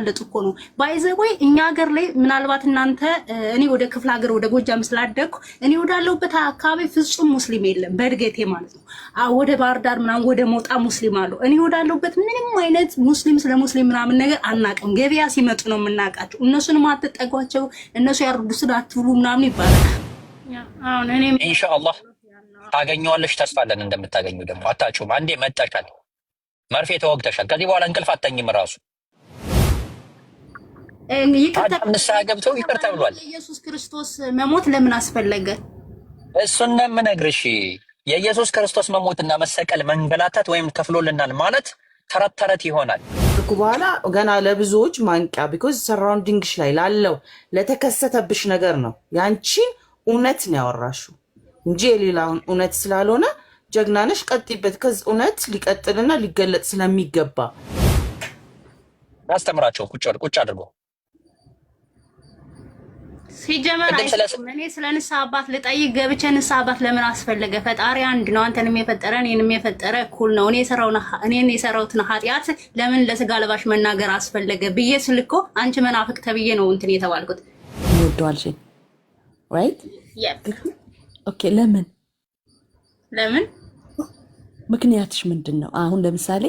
ለጥቆ ነው ባይዘወይ እኛ ሀገር ላይ ምናልባት እናንተ እኔ ወደ ክፍለ ሀገር ወደ ጎጃም ስላደኩ እኔ ወዳለሁበት አካባቢ ፍጹም ሙስሊም የለም በእድገቴ ማለት ነው። ወደ ባህር ዳር ምናምን ወደ ሞጣ ሙስሊም አሉ። እኔ ወዳለሁበት ምንም አይነት ሙስሊም ስለ ሙስሊም ምናምን ነገር አናውቅም። ገበያ ሲመጡ ነው የምናውቃቸው። እነሱንም አትጠጓቸው፣ እነሱ ያርዱስን አትብሉ ምናምን ይባላል። አሁን እኔ ኢንሻአላህ ታገኘዋለሽ፣ ተስፋ አለን እንደምታገኙ። ደግሞ አታጩም። አንዴ መጣሻል፣ መርፌ ተወግተሻል። ከዚህ በኋላ እንቅልፍ አተኝም ራሱ ይቅርታ ንስሐ ገብተው ይቅርታ ብሏል። ኢየሱስ ክርስቶስ መሞት ለምን አስፈለገ? እሱን ነው የምነግርሽ። የኢየሱስ ክርስቶስ መሞትና መሰቀል መንገላታት ወይም ከፍሎልናል ማለት ተረት ተረት ይሆናል በኋላ ገና ለብዙዎች ማንቂያ ቢኮዝ ሰራውንዲንግሽ ላይ ላለው ለተከሰተብሽ ነገር ነው ያንቺን እውነት ነው ያወራሽው እንጂ የሌላውን እውነት ስላልሆነ ጀግናነሽ ቀጥይበት። ከዚህ እውነት ሊቀጥልና ሊገለጥ ስለሚገባ አስተምራቸው ቁጭ አድርጎ ሲጀመር እኔ ስለ ንስሐ አባት ልጠይቅ ገብቼ ንስሐ አባት ለምን አስፈለገ? ፈጣሪ አንድ ነው። አንተንም የፈጠረ እኔንም የፈጠረ እኩል ነው። እኔን የሰራሁትን ኃጢአት ለምን ለስጋ ለባሽ መናገር አስፈለገ ብዬ ስልኮ አንቺ መናፍቅ ተብዬ ነው እንትን የተባልኩት። ይወደዋል ሺ ራይት ኦኬ። ለምን ምክንያትሽ ምንድን ነው? አሁን ለምሳሌ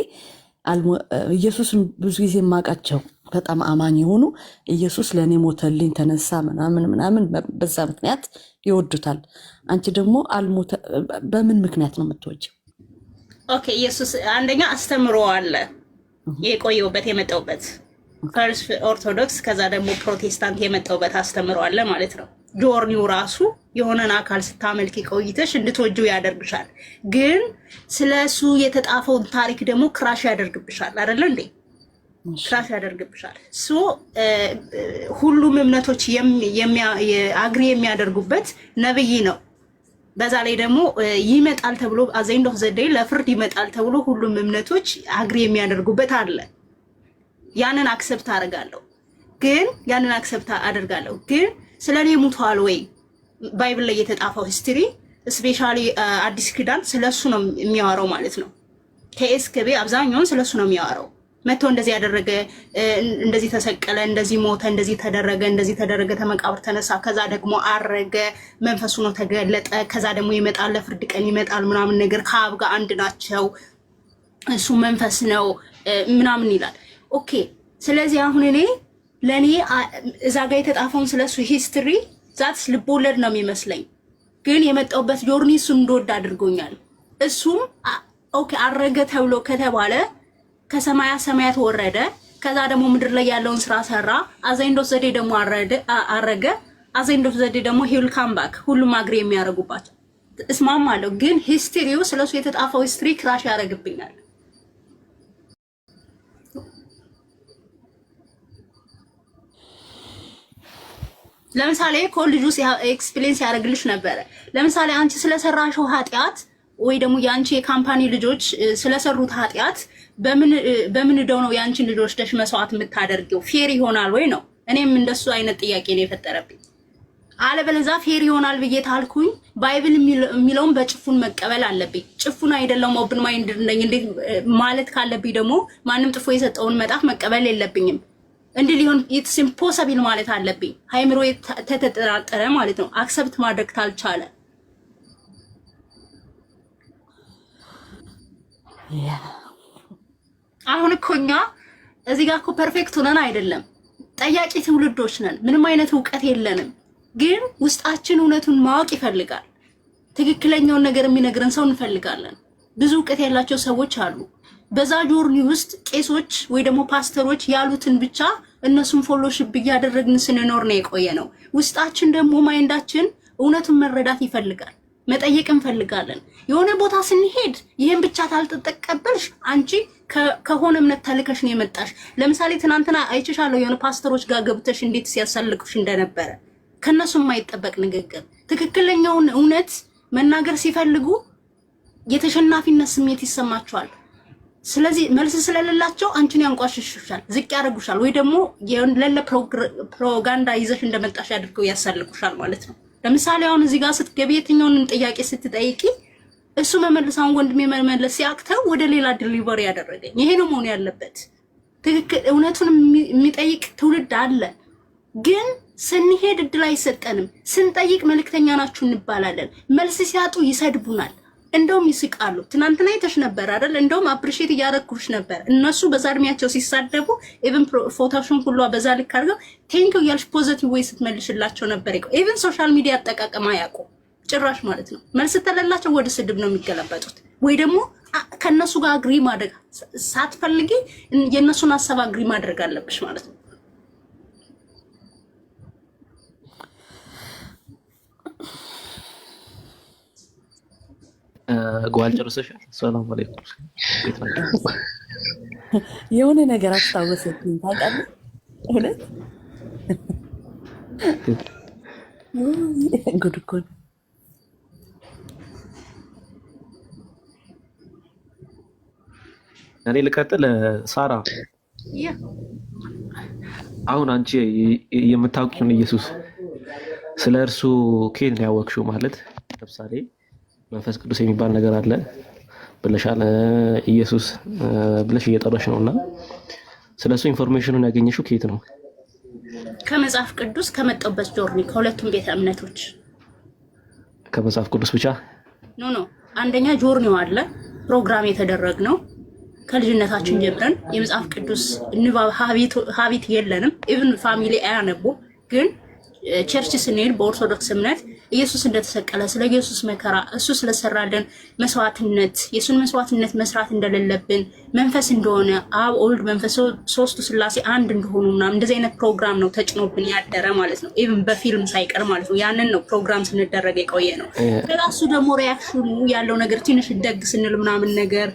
ኢየሱስን ብዙ ጊዜ የማውቃቸው በጣም አማኝ የሆኑ ኢየሱስ ለእኔ ሞተልኝ ተነሳ ምናምን በዛ ምክንያት ይወዱታል። አንቺ ደግሞ አልሞተ በምን ምክንያት ነው የምትወጂው? ኦኬ ኢየሱስ አንደኛ አስተምሮ አለ የቆየውበት የመጣውበት ፈርስት ኦርቶዶክስ ከዛ ደግሞ ፕሮቴስታንት የመጣውበት አስተምሮ አለ ማለት ነው። ጆርኒው ራሱ የሆነን አካል ስታመልክ ቆይተሽ እንድትወጂው ያደርግሻል። ግን ስለሱ የተጣፈውን ታሪክ ደግሞ ክራሽ ያደርግብሻል አይደል እንዴ? ክራሽ ያደርግብሻል። ሁሉም እምነቶች አግሪ የሚያደርጉበት ነብይ ነው። በዛ ላይ ደግሞ ይመጣል ተብሎ አዘይንዶ ዘዴ ለፍርድ ይመጣል ተብሎ ሁሉም እምነቶች አግሪ የሚያደርጉበት አለ። ያንን አክሰፕት አደርጋለሁ። ግን ስለኔ ሙቷል ወይ ባይብል ላይ የተጣፈው ሂስትሪ ስፔሻሊ አዲስ ኪዳን ስለሱ ነው የሚያወራው ማለት ነው። ከኤስከቤ አብዛኛውን ስለሱ ነው የሚያወራው። መጥቶ እንደዚህ ያደረገ፣ እንደዚህ ተሰቀለ፣ እንደዚህ ሞተ፣ እንደዚህ ተደረገ፣ ተመቃብር ተነሳ፣ ከዛ ደግሞ አረገ፣ መንፈሱ ነው ተገለጠ፣ ከዛ ደግሞ ይመጣል፣ ለፍርድ ቀን ይመጣል ምናምን ነገር ከአብ ጋር አንድ ናቸው፣ እሱ መንፈስ ነው ምናምን ይላል። ኦኬ ስለዚህ አሁን እኔ ለኔ እዛ ጋር የተጣፈውን ስለሱ ሂስትሪ ዛትስ ልቦለድ ነው የሚመስለኝ። ግን የመጣውበት ጆርኒ እሱን እንደወድ አድርጎኛል። እሱም ኦኬ አረገ ተብሎ ከተባለ ከሰማያት ወረደ፣ ከዛ ደግሞ ምድር ላይ ያለውን ስራ ሰራ። አዘይንዶ ዘዴ ደግሞ አረገ። አዘይንዶ ዘዴ ደግሞ ሂል ካም ባክ። ሁሉም አግሪ የሚያደርጉባቸው እስማማለሁ። ግን ሂስትሪው ስለሱ የተጣፈው ሂስትሪ ክራሽ ያደርግብኛል። ለምሳሌ ኮልጁ ኤክስፕሌንስ ያደርግልሽ ነበረ። ለምሳሌ አንቺ ስለሰራሽው ኃጢአት ወይ ደግሞ ያንቺ የካምፓኒ ልጆች ስለሰሩት ኃጢአት በምን ደው ነው ያንቺን ልጆች ደሽ መስዋዕት የምታደርጊው? ፌር ይሆናል ወይ ነው? እኔም እንደሱ አይነት ጥያቄ ነው የፈጠረብኝ። አለበለዚያ ፌር ይሆናል ብዬ ታልኩኝ ባይብል የሚለውን በጭፉን መቀበል አለብኝ። ጭፉን አይደለም ኦፕን ማይንድ ነኝ እንዴ ማለት ካለብኝ ደግሞ ማንም ጥፎ የሰጠውን መጣፍ መቀበል የለብኝም። እንዲህ ሊሆን ኢትስ ኢምፖሲብል ማለት አለብኝ። ሃይምሮ ተተጠራጠረ ማለት ነው። አክሰፕት ማድረግ ካልቻለ አሁን እኮ እኛ እዚህ ጋር እኮ ፐርፌክት ሆነን አይደለም፣ ጠያቂ ትውልዶች ነን። ምንም አይነት እውቀት የለንም። ግን ውስጣችን እውነቱን ማወቅ ይፈልጋል። ትክክለኛውን ነገር የሚነግረን ሰው እንፈልጋለን። ብዙ እውቀት ያላቸው ሰዎች አሉ። በዛ ጆርኒ ውስጥ ቄሶች ወይ ደግሞ ፓስተሮች ያሉትን ብቻ እነሱን ፎሎሺፕ እያደረግን ስንኖር ነው የቆየ ነው። ውስጣችን ደግሞ ማይንዳችን እውነቱን መረዳት ይፈልጋል። መጠየቅ እንፈልጋለን። የሆነ ቦታ ስንሄድ ይሄን ብቻ ታልተጠቀበልሽ አንቺ ከሆነ እምነት ተልከሽ ነው የመጣሽ። ለምሳሌ ትናንትና አይችሻለሁ የሆነ ፓስተሮች ጋር ገብተሽ እንዴት ሲያሳልቁሽ እንደነበረ። ከነሱ የማይጠበቅ ንግግር። ትክክለኛውን እውነት መናገር ሲፈልጉ የተሸናፊነት ስሜት ይሰማቸዋል። ስለዚህ መልስ ስለሌላቸው አንቺን ያንቋሽሹሻል፣ ዝቅ ያደርጉሻል፣ ወይ ደግሞ የለለ ፕሮፓጋንዳ ይዘሽ እንደመጣሽ አድርገው ያሳልቁሻል ማለት ነው። ለምሳሌ አሁን እዚህ ጋር ስትገቢ የትኛውን ጥያቄ ስትጠይቂ እሱ መመለሳውን ወንድሜ መመለስ ሲያቅተው ወደ ሌላ ዲሊቨሪ ያደረገኝ ይሄ ነው መሆን ያለበት። ትክክል እውነቱን የሚጠይቅ ትውልድ አለ። ግን ስንሄድ እድል አይሰጠንም። ስንጠይቅ መልእክተኛ ናችሁ እንባላለን። መልስ ሲያጡ ይሰድቡናል፣ እንደውም ይስቃሉ። ትናንትና አይተሽ ነበር አይደል? እንደውም አፕሪሺየት እያደረኩሽ ነበር። እነሱ በዛ እድሜያቸው ሲሳደቡ ኢቭን ፎቶሽን ሁሉ በዛ ልክ አድርገው ቴንክ ዩ እያልሽ ፖዚቲቭ ወይ ስትመልሽላቸው ነበር። ኢቭን ሶሻል ሚዲያ አጠቃቀም አያውቁም ጭራሽ ማለት ነው። መልስ ተለላቸው ወደ ስድብ ነው የሚገለበጡት። ወይ ደግሞ ከነሱ ጋር አግሪ ማድረግ ሳትፈልጊ የነሱን ሀሳብ አግሪ ማድረግ አለብሽ ማለት ነው። ጓል ጨርሰሻል? ሰላም አለይኩም። የሆነ ነገር አስታወሰብኝ ታውቃለህ? እውነት ጉድ እኮ ነው። እኔ ልቀጥል። ሳራ አሁን አንቺ የምታውቂውን ኢየሱስ ስለ እርሱ ከየት ነው ያወቅሽው? ማለት ለምሳሌ መንፈስ ቅዱስ የሚባል ነገር አለ ብለሻል። ኢየሱስ ብለሽ እየጠራሽ ነውና ስለሱ ኢንፎርሜሽኑን ያገኘሽው ከየት ነው? ከመጽሐፍ ቅዱስ ከመጣበት ጆርኒ ከሁለቱም ቤተ እምነቶች። ከመጽሐፍ ቅዱስ ብቻ? ኖ አንደኛ ጆርኒው አለ ፕሮግራም የተደረግነው ከልጅነታችን ጀምረን የመጽሐፍ ቅዱስ ንባብ ሀቢት የለንም። ኢቭን ፋሚሊ አያነቡ ግን ቸርች ስንሄድ በኦርቶዶክስ እምነት ኢየሱስ እንደተሰቀለ ስለ ኢየሱስ መከራ እሱ ስለሰራልን መስዋዕትነት የሱን መስዋዕትነት መስራት እንደሌለብን መንፈስ እንደሆነ አብ ወልድ መንፈስ ሶስቱ ስላሴ አንድ እንደሆኑ ምናምን እንደዚህ አይነት ፕሮግራም ነው ተጭኖብን ያደረ ማለት ነው። ኢቭን በፊልም ሳይቀር ማለት ነው። ያንን ነው ፕሮግራም ስንደረግ የቆየ ነው። ከራሱ ደግሞ ሪያክሽኑ ያለው ነገር ትንሽ ደግ ስንል ምናምን ነገር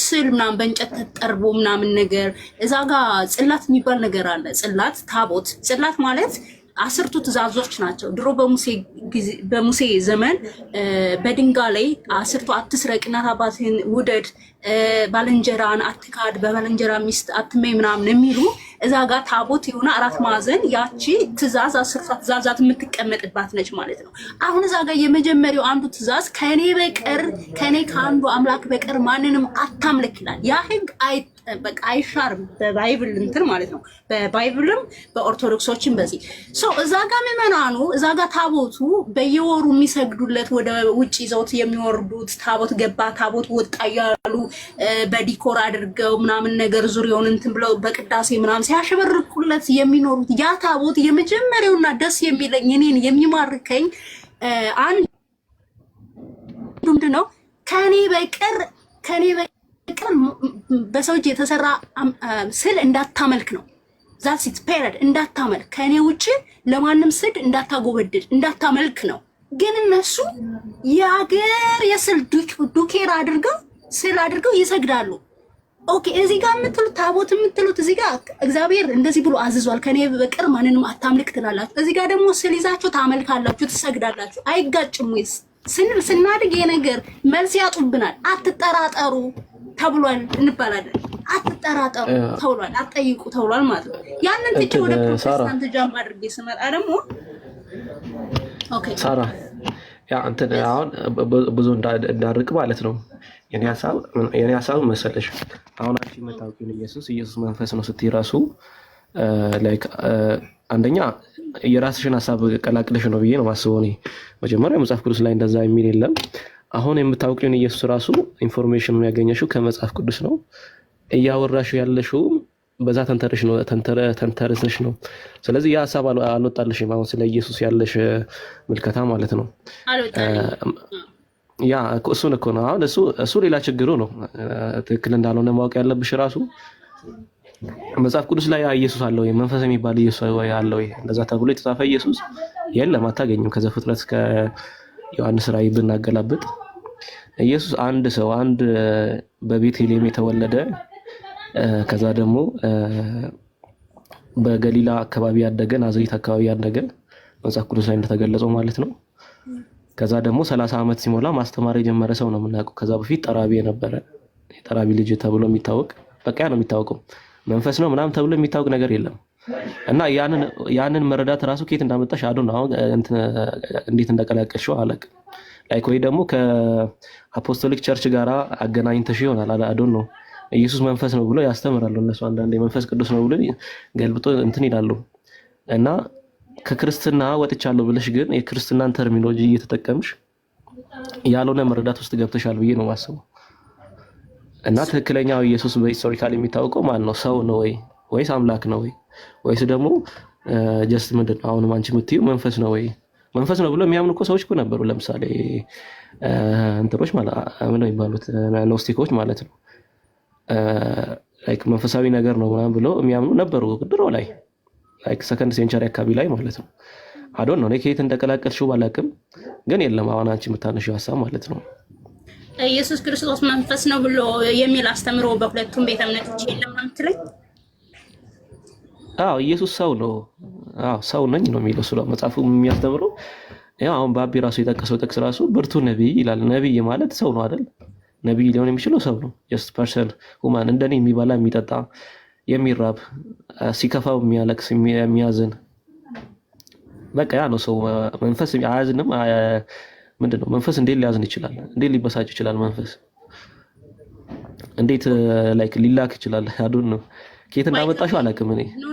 ስዕል ምናምን በእንጨት ተጠርቦ ምናምን ነገር እዛ ጋር ጽላት የሚባል ነገር አለ። ጽላት ታቦት ጽላት ማለት 10ቱ ትእዛዞች ናቸው። ድሮ በሙሴ ዘመን በድንጋይ ላይ 10ቱ አትስረቅ፣ እናት አባትህን ውደድ፣ ባልንጀራን አትካድ፣ በባልንጀራ ሚስት አትመኝ ምናምን የሚሉ እዛ ጋር ታቦት የሆነ 4 ማዕዘን ያቺ ትእዛዝ 10ቱ ትእዛዛት የምትቀመጥባት ነች ማለት ነው። አሁን እዛ ጋር የመጀመሪያው አንዱ ትእዛዝ ከኔ በቀር ከኔ ከአንዱ አምላክ በቀር ማንንም አታምልክ ይላል። ያ ህግ በቃ አይሻርም በባይብል እንትን ማለት ነው። በባይብልም በኦርቶዶክሶችም በዚህ እዛ ጋር ምዕመናኑ እዛ ጋር ታቦቱ በየወሩ የሚሰግዱለት ወደ ውጭ ይዘውት የሚወርዱት ታቦት ገባ ታቦት ወጣ እያሉ በዲኮር አድርገው ምናምን ነገር ዙሪያውን እንትን ብለው በቅዳሴ ምናምን ሲያሸበርቁለት የሚኖሩት ያ ታቦት የመጀመሪያውና ደስ የሚለኝ እኔን የሚማርከኝ አንድ ምንድነው ከኔ በቀር በሰው እጅ የተሰራ ስዕል እንዳታመልክ ነው። ዛትስ ኢት ፔሪድ። እንዳታመልክ ከኔ ውጪ ለማንም ስድ እንዳታጎበድድ እንዳታመልክ ነው። ግን እነሱ የአገር የስዕል ዱኬራ አድርገው ስዕል አድርገው ይሰግዳሉ። ኦኬ እዚህ ጋር የምትሉት ታቦት የምትሉት እዚህ ጋር እግዚአብሔር እንደዚህ ብሎ አዝዟል፣ ከኔ በቀር ማንንም አታምልክ ትላላችሁ። እዚህ ጋር ደግሞ ስዕል ይዛችሁ ታመልካላችሁ፣ ትሰግዳላችሁ። አይጋጭም ወይስ? ስናድግ የነገር መልስ ያጡብናል። አትጠራጠሩ ተብሏል እንባላለን። አትጠራጠሩ ተብሏል፣ አትጠይቁ ተብሏል ማለት ነው። ያንን ትቼ ወደ ፕሮቴስታንት ጃም አድርጌ ስመጣ ደግሞ ኦኬ ሳራ ያ እንትን አሁን ብዙ እንዳርቅ ማለት ነው። የኔ ሀሳብ መሰለሽ አሁን አንቺ የምታውቂውን ኢየሱስ መንፈስ ነው ስትይ ራሱ ላይክ አንደኛ የራስሽን ሀሳብ ቀላቅለሽ ነው ብዬ ነው ማስበው። እኔ መጀመሪያ መጽሐፍ ቅዱስ ላይ እንደዛ የሚል የለም። አሁን የምታውቂውን ኢየሱስ ራሱ ኢንፎርሜሽኑን ያገኘሽው ከመጽሐፍ ቅዱስ ነው። እያወራሽው ያለሽው በዛ ተንተርሰሽ ነው። ስለዚህ ያ ሀሳብ አልወጣልሽም። አሁን ስለ ኢየሱስ ያለሽ ምልከታ ማለት ነው። ያ እሱን እኮ ነው። አሁን እሱ ሌላ ችግሩ ነው። ትክክል እንዳልሆነ ማወቅ ያለብሽ ራሱ መጽሐፍ ቅዱስ ላይ ኢየሱስ አለ ወይ? መንፈስ የሚባል ኢየሱስ አለ ወይ? እንደዛ ተብሎ የተጻፈ ኢየሱስ የለም፣ አታገኝም። ከዘፍጥረት እስከ ዮሐንስ ራእይ ብናገላብጥ ኢየሱስ አንድ ሰው አንድ በቤተልሔም የተወለደ ከዛ ደግሞ በገሊላ አካባቢ ያደገ ናዝሬት አካባቢ ያደገ መጽሐፍ ቅዱስ ላይ እንደተገለጸው ማለት ነው። ከዛ ደግሞ 30 ዓመት ሲሞላ ማስተማር የጀመረ ሰው ነው የምናውቀው። ከዛ በፊት ጠራቢ የነበረ የጠራቢ ልጅ ተብሎ የሚታወቅ በቃ ነው የሚታወቀው። መንፈስ ነው ምናምን ተብሎ የሚታወቅ ነገር የለም። እና ያንን መረዳት ራሱ ከየት እንዳመጣሽ አዶን አሁን እንዴት እንደቀላቀልሽው አላውቅም። ላይክ ወይ ደግሞ ከአፖስቶሊክ ቸርች ጋራ አገናኝተሽ ይሆናል አዶን ነው። ኢየሱስ መንፈስ ነው ብሎ ያስተምራሉ እነሱ። አንዳንዴ መንፈስ ቅዱስ ነው ብሎ ገልብጦ እንትን ይላሉ። እና ከክርስትና ወጥቻለሁ ብለሽ ግን የክርስትናን ተርሚኖሎጂ እየተጠቀምሽ ያልሆነ መረዳት ውስጥ ገብተሻል ብዬ ነው የማስበው። እና ትክክለኛው ኢየሱስ በሂስቶሪካል የሚታወቀው ማን ነው? ሰው ነው ወይ ወይስ አምላክ ነው ወይ ወይስ ደግሞ ጀስት ምንድን ነው አሁንም አንቺ የምትይው መንፈስ ነው ወይ? መንፈስ ነው ብሎ የሚያምኑ እኮ ሰዎች እኮ ነበሩ። ለምሳሌ እንትኖች ማለት ምን ነው የሚባሉት ኖስቲኮች ማለት ነው። ላይክ መንፈሳዊ ነገር ነው ምናምን ብሎ የሚያምኑ ነበሩ ድሮ ላይ ላይክ ሰከንድ ሴንቸሪ አካባቢ ላይ ማለት ነው። አዶን ነው ከየት እንደቀላቀልሽው ባላቅም ግን የለም አሁን አንቺ የምታነሺው ሀሳብ ማለት ነው ኢየሱስ ክርስቶስ መንፈስ ነው ብሎ የሚል አስተምሮ በሁለቱም ቤተ እምነቶች የለም ነው የምትለኝ? አዎ ኢየሱስ ሰው ነው። አዎ ሰው ነኝ ነው የሚለው ስለ መጽሐፉ የሚያስተምረው። ያው አሁን ባቢ ራሱ የጠቀሰው ጥቅስ ራሱ ብርቱ ነብይ ይላል። ነብይ ማለት ሰው ነው አይደል? ነብይ ሊሆን የሚችለው ሰው ነው። ጀስት ፐርሰን ሁማን፣ እንደኔ የሚበላ የሚጠጣ የሚራብ ሲከፋው የሚያለቅስ የሚያዝን በቃ ያ ነው ሰው። መንፈስ አያዝንም። ምንድነው መንፈስ እንዴት ሊያዝን ይችላል? እንዴት ሊበሳጭ ይችላል? መንፈስ እንዴት ላይክ ሊላክ ይችላል? አዱን ነው ከየት እንዳመጣሽው አላውቅም እኔ። ኖ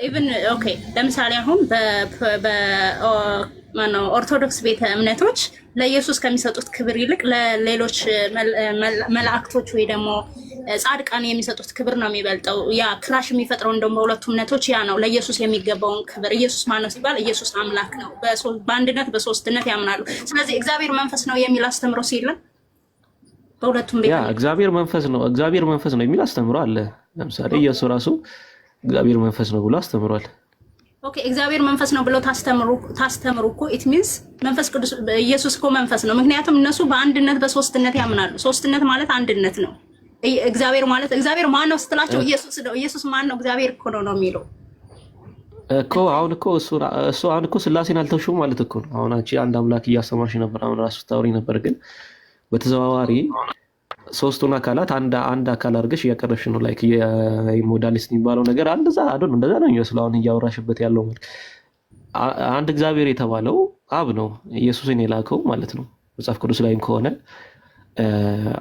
ኢቭን ኦኬ ለምሳሌ አሁን ኦርቶዶክስ ቤተ እምነቶች ለኢየሱስ ከሚሰጡት ክብር ይልቅ ለሌሎች መላእክቶች ወይ ደግሞ ጻድቃን የሚሰጡት ክብር ነው የሚበልጠው። ያ ክላሽ የሚፈጥረው እንደውም በሁለቱ እምነቶች ያ ነው ለኢየሱስ የሚገባውን ክብር። ኢየሱስ ማን ነው ሲባል ኢየሱስ አምላክ ነው፣ በአንድነት በሶስትነት ያምናሉ። ስለዚህ እግዚአብሔር መንፈስ ነው የሚል አስተምሮ ሲለም በሁለቱም ቤት እግዚአብሔር መንፈስ ነው የሚል አስተምሮ አለ። ለምሳሌ ኢየሱስ ራሱ እግዚአብሔር መንፈስ ነው ብሎ አስተምሯል። ኦኬ እግዚአብሔር መንፈስ ነው ብሎ ታስተምሩ እኮ ኢት ሚንስ መንፈስ ቅዱስ ኢየሱስ እኮ መንፈስ ነው። ምክንያቱም እነሱ በአንድነት በሶስትነት ያምናሉ። ሶስትነት ማለት አንድነት ነው። እግዚአብሔር ማን ነው ስትላቸው ኢየሱስ ነው። ኢየሱስ ማን ነው? እግዚአብሔር እኮ ነው የሚለው እኮ። አሁን እኮ እሱ አሁን እኮ ስላሴን አልተውሽም ማለት እኮ ነው። አሁን አንቺ አንድ አምላክ እያስተማርሽ ነበር፣ አሁን ራሱ ታውሪ ነበር። ግን በተዘዋዋሪ ሶስቱን አካላት አንድ አካል አድርገሽ እያቀረብሽ ነው። ላይክ የሞዳሊስት የሚባለው ነገር እንደዛ ነው የሚመስለው። አሁን እያወራሽበት ያለው አንድ እግዚአብሔር የተባለው አብ ነው ኢየሱስን የላከው ማለት ነው። መጽሐፍ ቅዱስ ላይም ከሆነ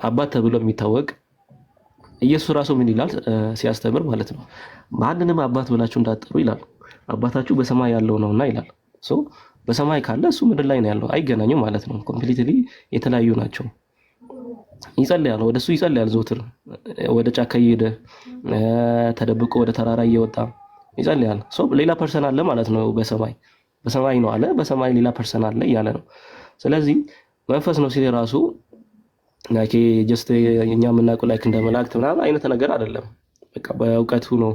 አባት ተብሎ የሚታወቅ ኢየሱስ ራሱ ምን ይላል ሲያስተምር ማለት ነው? ማንንም አባት ብላችሁ እንዳትጠሩ ይላል። አባታችሁ በሰማይ ያለው ነውና ይላል። ሶ በሰማይ ካለ እሱ ምድር ላይ ነው ያለው። አይገናኙም ማለት ነው። ኮምፕሊትሊ የተለያዩ ናቸው። ይጸልያል፣ ወደሱ ይጸልያል ዘውትር። ወደ ጫካ እየሄደ ተደብቆ ወደ ተራራ እየወጣ ይጸልያል። ሶ ሌላ ፐርሰን አለ ማለት ነው። በሰማይ ነው አለ፣ በሰማይ ሌላ ፐርሰን አለ እያለ ነው። ስለዚህ መንፈስ ነው ሲል ራሱ ላይክ ጀስት እኛ የምናውቀው ላይክ እንደ መላእክት ምናምን አይነት ነገር አይደለም። በቃ በእውቀቱ ነው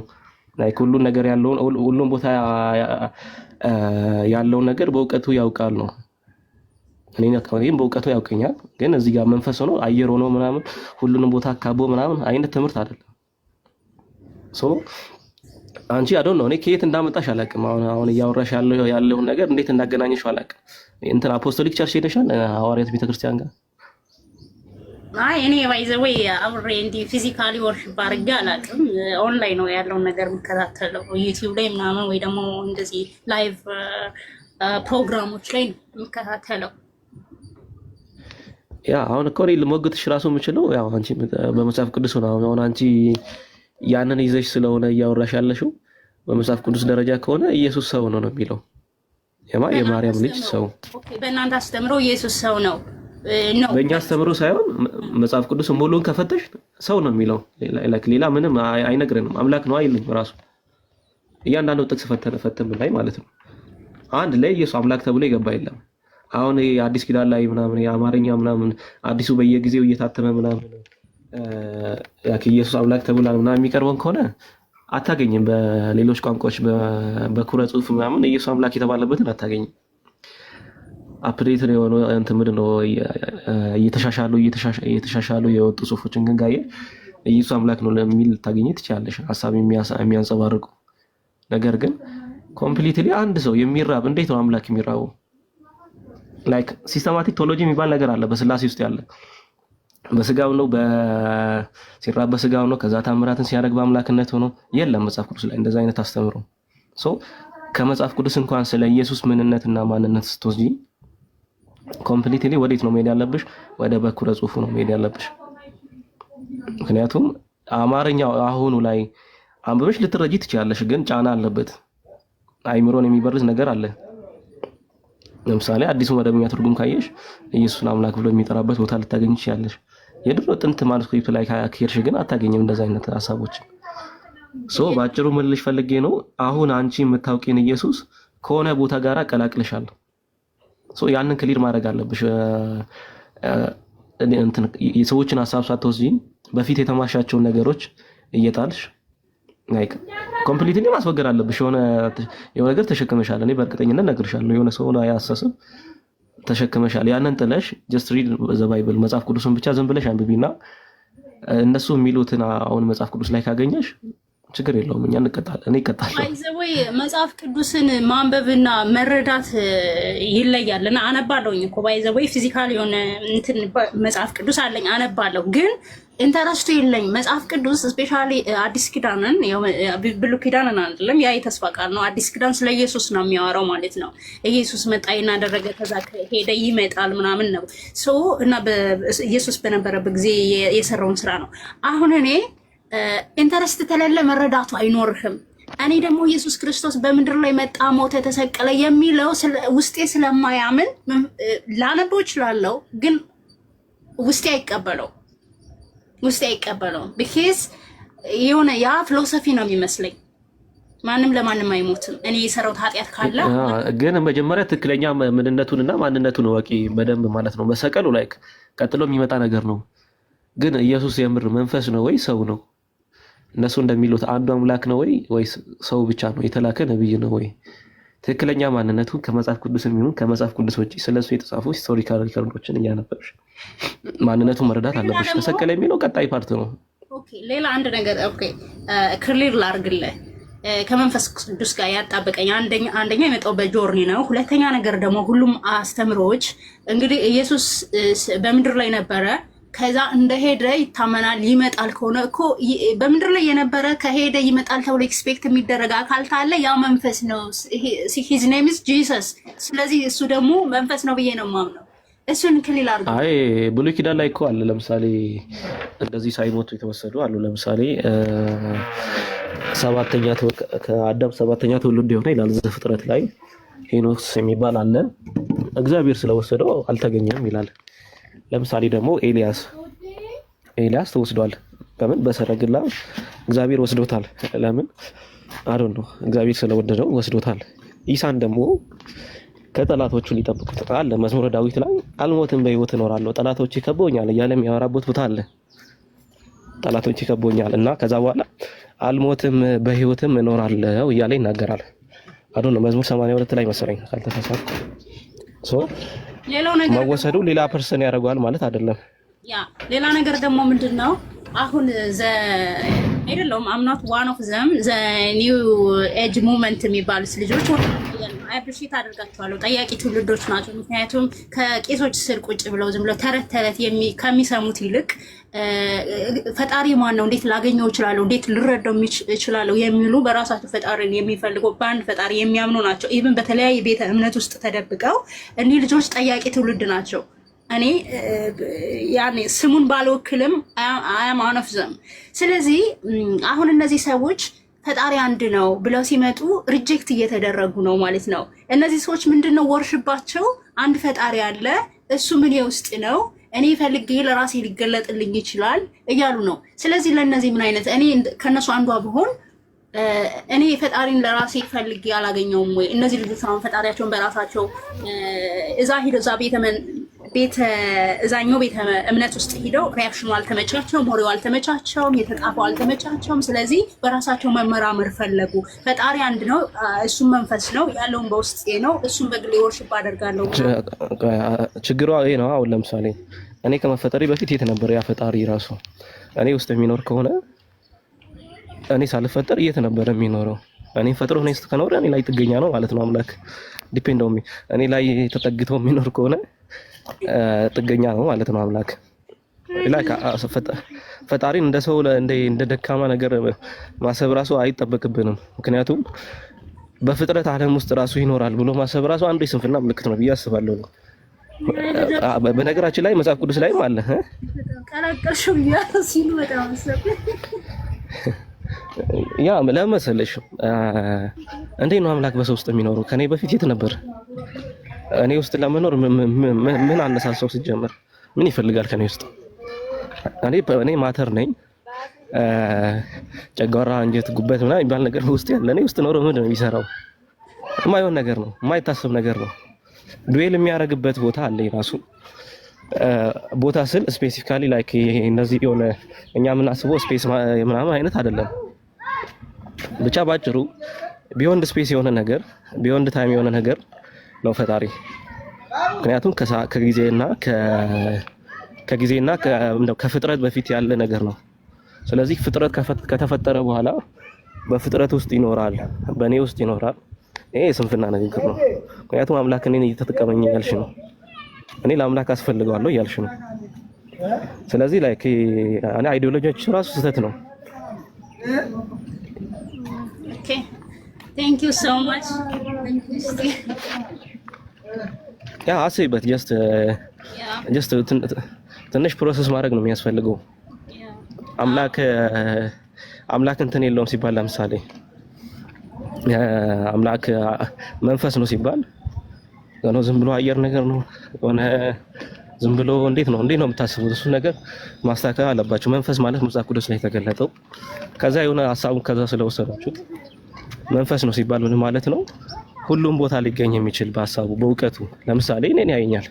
ላይክ ሁሉን ነገር ያለውን ሁሉን ቦታ ያለውን ነገር በእውቀቱ ያውቃል ነው። እኔም በእውቀቱ ያውቀኛል። ግን እዚህ ጋር መንፈስ ሆኖ አየር ሆኖ ምናምን ሁሉንም ቦታ አካቦ ምናምን አይነት ትምህርት አይደለም። ሶ አንቺ አዶን ነው እኔ ከየት እንዳመጣሽ አላውቅም። አሁን እያወራሽ ያለውን ነገር እንዴት እንዳገናኘሽው አላውቅም። እንትን አፖስቶሊክ ቸርች ሄደሻል? ሐዋርያት ቤተክርስቲያን ጋር? አይ እኔ ባይዘዌ አብሬ እንዲህ ፊዚካሊ ወርሺፕ አድርጌ አላውቅም። ኦንላይን ነው ያለውን ነገር የምከታተለው ዩቲዩብ ላይ ምናምን ወይ ደግሞ እንደዚህ ላይቭ ፕሮግራሞች ላይ የምከታተለው። ያ አሁን እኮ ልሞግትሽ ራሱ የምችለው ያው አንቺ በመጽሐፍ ቅዱስ ነው። አሁን አንቺ ያንን ይዘሽ ስለሆነ እያወራሽ ያለሽው በመጽሐፍ ቅዱስ ደረጃ ከሆነ ኢየሱስ ሰው ነው የሚለው። የማርያም ልጅ ሰው። ኦኬ በእናንተ አስተምሮ ኢየሱስ ሰው ነው ነው። በእኛ አስተምሮ ሳይሆን መጽሐፍ ቅዱስ ሙሉን ከፈተሽ ሰው ነው የሚለው። ሌላ ምንም አይነግረንም። አምላክ ነው አይልም ራሱ። እያንዳንዱ ጥቅስ ፈተን ላይ ማለት ነው። አንድ ላይ ኢየሱስ አምላክ ተብሎ ይገባ የለም። አሁን አዲስ ኪዳን ላይ ምናምን የአማርኛ ምናምን አዲሱ በየጊዜው እየታተመ ምናምን ኢየሱስ አምላክ ተብሎ ምናምን የሚቀርበውን ከሆነ አታገኝም። በሌሎች ቋንቋዎች በኩረ ጽሑፍ ምናምን ኢየሱስ አምላክ የተባለበትን አታገኝም። አፕዴት የሆነ እንትን ምንድን ነው እየተሻሻሉ የወጡ ጽሑፎችን ግን ጋየ ኢየሱስ አምላክ ነው ለሚል ታገኝ ትችላለሽ፣ ሀሳብ የሚያንጸባርቁ ነገር ግን ኮምፕሊትሊ አንድ ሰው የሚራብ እንዴት ነው አምላክ የሚራበው? ላይክ ሲስተማቲክ ቶሎጂ የሚባል ነገር አለ በስላሴ ውስጥ ያለ። በስጋው ነው ሲራብ በስጋው ነው፣ ከዛ ታምራትን ሲያደርግ በአምላክነት ሆኖ የለም መጽሐፍ ቅዱስ ላይ እንደዛ አይነት አስተምሮ። ሶ ከመጽሐፍ ቅዱስ እንኳን ስለ ኢየሱስ ምንነትና ማንነት ስትወስጂ ኮምፕሊትሊ ወዴት ነው መሄድ ያለብሽ? ወደ በኩረ ጽሑፉ ነው መሄድ ያለብሽ። ምክንያቱም አማርኛው አሁኑ ላይ አንብበሽ ልትረጂ ትችላለሽ፣ ግን ጫና አለበት። አይምሮን የሚበርዝ ነገር አለ። ለምሳሌ አዲሱ መደበኛ ትርጉም ካየሽ ኢየሱስን አምላክ ብሎ የሚጠራበት ቦታ ልታገኝ ትችላለሽ። የድሮ ጥንት ማኑስክሪፕት ላይ ከሄድሽ ግን አታገኝም እንደዛ አይነት ሐሳቦችን። ባጭሩ ምልሽ ፈልጌ ነው አሁን አንቺ የምታውቂን ኢየሱስ ከሆነ ቦታ ጋር ቀላቅለሻል። ያንን ክሊር ማድረግ አለብሽ። የሰዎችን ሐሳብ ሳትወስጂ በፊት የተማሻቸውን ነገሮች እየጣልሽ ላይክ ኮምፕሊትሊ ማስወገድ አለብሽ። የሆነ ነገር ተሸክመሻል። እኔ በእርግጠኝነት እነግርሻለሁ የሆነ ሰው ነው ያሳስብ ተሸክመሻል። ያንን ጥለሽ ጀስት ሪድ ዘ ባይብል መጽሐፍ ቅዱስን ብቻ ዝም ብለሽ አንብቢና እነሱ የሚሉትን አሁን መጽሐፍ ቅዱስ ላይ ካገኘሽ ችግር የለውም። እኛ እኔ እቀጣለሁ። አይዘወይ መጽሐፍ ቅዱስን ማንበብና መረዳት ይለያልና አነባለሁኝ እኮ ባይዘወይ ፊዚካል የሆነ እንትን መጽሐፍ ቅዱስ አለኝ አነባለሁ፣ ግን ኢንተረስቱ የለኝ መጽሐፍ ቅዱስ ስፔሻሊ አዲስ ኪዳንን ብሉይ ኪዳንን አይደለም። ያ የተስፋ ቃል ነው። አዲስ ኪዳን ስለ ኢየሱስ ነው የሚያወራው ማለት ነው። ኢየሱስ መጣ እናደረገ ከዛ ሄደ ይመጣል ምናምን ነው እና ኢየሱስ በነበረበት ጊዜ የሰራውን ስራ ነው። አሁን እኔ ኢንተረስት ተለለ መረዳቱ አይኖርህም። እኔ ደግሞ ኢየሱስ ክርስቶስ በምድር ላይ መጣ፣ ሞተ፣ ተሰቀለ የሚለው ውስጤ ስለማያምን ላነበው እችላለሁ፣ ግን ውስጤ አይቀበለው ቢካዝ የሆነ ያ ፊሎሶፊ ነው የሚመስለኝ። ማንም ለማንም አይሞትም። እኔ የሰራሁት ኃጢአት ካለ ግን መጀመሪያ ትክክለኛ ምንነቱንና ማንነቱን ወቂ በደንብ ማለት ነው። መሰቀሉ ላይ ቀጥሎ የሚመጣ ነገር ነው። ግን ኢየሱስ የምር መንፈስ ነው ወይ ሰው ነው? እነሱ እንደሚሉት አንዱ አምላክ ነው ወይስ ሰው ብቻ ነው? የተላከ ነብይ ነው ወይ? ትክክለኛ ማንነቱን ከመጽሐፍ ቅዱስ የሚሆን ከመጽሐፍ ቅዱስ ውጪ ስለሱ የተጻፉ ሂስቶሪካል ሪከርዶችን እያነበብሽ ማንነቱን መረዳት አለብሽ። ተሰቀለ የሚለው ቀጣይ ፓርት ነው። ኦኬ፣ ሌላ አንድ ነገር ክሊር ላርግልህ ከመንፈስ ቅዱስ ጋር ያጣበቀኝ አንደኛ የመጣው በጆርኒ ነው። ሁለተኛ ነገር ደግሞ ሁሉም አስተምሮች እንግዲህ ኢየሱስ በምድር ላይ ነበረ፣ ከዛ እንደሄደ ይታመናል። ይመጣል ከሆነ እኮ በምድር ላይ የነበረ ከሄደ ይመጣል ተብሎ ኤክስፔክት የሚደረግ አካል ካለ ያ መንፈስ ነው። ሂዝ ኔም ኢዝ ጂሰስ። ስለዚህ እሱ ደግሞ መንፈስ ነው ብዬ ነው የማምነው። እሱን ክሊል አድርገው። አይ ብሉይ ኪዳን ላይ እኮ አለ። ለምሳሌ እንደዚህ ሳይሞቱ የተወሰዱ አሉ። ለምሳሌ ከአዳም ሰባተኛ ትውልድ የሆነ ይላል ዘፍጥረት ላይ ሄኖስ የሚባል አለ። እግዚአብሔር ስለወሰደው አልተገኘም ይላል። ለምሳሌ ደግሞ ኤልያስ ተወስዷል። ለምን? በሰረግላ እግዚአብሔር ወስዶታል። ለምን? አዶን ነው እግዚአብሔር ስለወደደው ወስዶታል። ኢሳን ደግሞ ከጠላቶቹ ሊጠብቁት አለ። መዝሙረ ዳዊት ላይ አልሞትም በሕይወት እኖራለሁ ጠላቶቼ ከበውኛል እያለ የሚያወራበት ቦታ አለ። ጠላቶቼ ከበውኛል እና ከዛ በኋላ አልሞትም በሕይወትም እኖራለሁ እያለ ይናገራል። አዶን ነው መዝሙር 82 ላይ መሰለኝ ካልተሳሳትኩ። ሌላው ነገር መወሰዱ ሌላ ፐርሰን ያደርገዋል ማለት አይደለም። ሌላ ነገር ደግሞ ምንድነው አሁን አይደለም አምናት ዋን ኦፍ ዘም ዘ ኒው ኤጅ ሙቭመንት የሚባሉት ልጆች አፕሪሺየት አደርጋቸዋለሁ። ጠያቂ ትውልዶች ናቸው። ምክንያቱም ከቄሶች ስር ቁጭ ብለው ዝም ብለው ተረት ከሚሰሙት ይልቅ ፈጣሪ ማን ነው፣ እንዴት ላገኘው እችላለሁ፣ እንዴት ልረዳው እችላለሁ የሚሉ በራሳቸው ፈጣሪን የሚፈልጉ በአንድ ፈጣሪ የሚያምኑ ናቸው። ኢቭን በተለያየ ቤተ እምነት ውስጥ ተደብቀው እኒህ ልጆች ጠያቂ ትውልድ ናቸው። እኔ ያኔ ስሙን ባልወክልም አያም ዋን ኦፍ ዘም። ስለዚህ አሁን እነዚህ ሰዎች ፈጣሪ አንድ ነው ብለው ሲመጡ ሪጀክት እየተደረጉ ነው ማለት ነው። እነዚህ ሰዎች ምንድነው ወርሽባቸው አንድ ፈጣሪ አለ፣ እሱ ምን ውስጥ ነው፣ እኔ ፈልጌ ለራሴ ሊገለጥልኝ ይችላል እያሉ ነው። ስለዚህ ለነዚህ ምን አይነት እኔ ከነሱ አንዷ ብሆን እኔ ፈጣሪን ለራሴ ፈልጌ አላገኘውም ወይ? እነዚህ ልጆች አሁን ፈጣሪያቸውን በራሳቸው እዛ ሂደው እዛ እዛኛው ቤተ እምነት ውስጥ ሂደው ሪያክሽኑ አልተመቻቸውም፣ ሆሬው አልተመቻቸውም፣ የተጻፈው አልተመቻቸውም። ስለዚህ በራሳቸው መመራመር ፈለጉ። ፈጣሪ አንድ ነው፣ እሱም መንፈስ ነው፣ ያለውን በውስጤ ነው፣ እሱም በግሌ ወርሽፕ አደርጋለሁ። ችግሯ ይሄ ነው። አሁን ለምሳሌ እኔ ከመፈጠሪ በፊት የት ነበር ያ ፈጣሪ ራሱ? እኔ ውስጥ የሚኖር ከሆነ እኔ ሳልፈጠር የት ነበር የሚኖረው? እኔ ፈጥሮ እኔ ከኖረ እኔ ላይ ጥገኛ ነው ማለት ነው አምላክ። ዲፔንድ ኦን ሚ። እኔ ላይ ተጠግቶ የሚኖር ከሆነ ጥገኛ ነው ማለት ነው አምላክ። ላይክ ፈጣሪን እንደ ሰው እንደ ደካማ ነገር ማሰብ ራሱ አይጠበቅብንም። ምክንያቱም በፍጥረት ዓለም ውስጥ ራሱ ይኖራል ብሎ ማሰብ ራሱ አንዱ የስንፍና ምልክት ነው ብዬ አስባለሁ። በነገራችን ላይ መጽሐፍ ቅዱስ ላይም አለ ቀላቀልሽው ሲሉ በጣም ያ ለመሰለሽ እንዴት ነው አምላክ በሰው ውስጥ የሚኖረው? ከኔ በፊት የት ነበር? እኔ ውስጥ ለመኖር ምን አነሳሳው? ሲጀመር ምን ይፈልጋል ከኔ ውስጥ? እኔ ማተር ነኝ። ጨጓራ፣ አንጀት፣ ጉበት ምናምን የሚባል ነገር ውስጥ ያለ እኔ ውስጥ ኖሮ ምንድን ነው የሚሰራው? የማይሆን ነገር ነው፣ የማይታሰብ ነገር ነው። ዱዌል የሚያደርግበት ቦታ አለ የራሱ ቦታ ስል ስፔሲፊካሊ ላይክ እነዚህ የሆነ እኛ የምናስበው ስፔስ ምናምን አይነት አይደለም። ብቻ ባጭሩ ቢዮንድ ስፔስ የሆነ ነገር ቢዮንድ ታይም የሆነ ነገር ነው ፈጣሪ። ምክንያቱም ከጊዜና ከፍጥረት በፊት ያለ ነገር ነው። ስለዚህ ፍጥረት ከተፈጠረ በኋላ በፍጥረት ውስጥ ይኖራል፣ በእኔ ውስጥ ይኖራል። ይሄ የስንፍና ንግግር ነው። ምክንያቱም አምላክ እኔን እየተጠቀመኝ እያልሽ ነው። እኔ ለአምላክ አስፈልገዋለሁ እያልሽ ነው። ስለዚህ ላይክ እኔ አይዲዮሎጂዎች ራሱ ስህተት ነው። ኦኬ ቴንክ ዩ ሶ ማች። ያ አስይበት ጀስት ትንሽ ፕሮሰስ ማድረግ ነው የሚያስፈልገው። አምላክ እንትን የለውም ሲባል ለምሳሌ አምላክ መንፈስ ነው ሲባል ዝም ብሎ አየር ነገር ነው ሆነ ዝም ብሎ እንዴት ነው የምታስቡት? እሱ ነገር ማስተካከል አለባችሁ። መንፈስ ማለት መጽሐፍ ቅዱስ ላይ የተገለጠው ከዛ የሆነ ሐሳቡን ከዛ ስለወሰዳችሁት መንፈስ ነው ሲባል ምን ማለት ነው? ሁሉም ቦታ ሊገኝ የሚችል በሐሳቡ በእውቀቱ። ለምሳሌ እኔን ያየኛል፣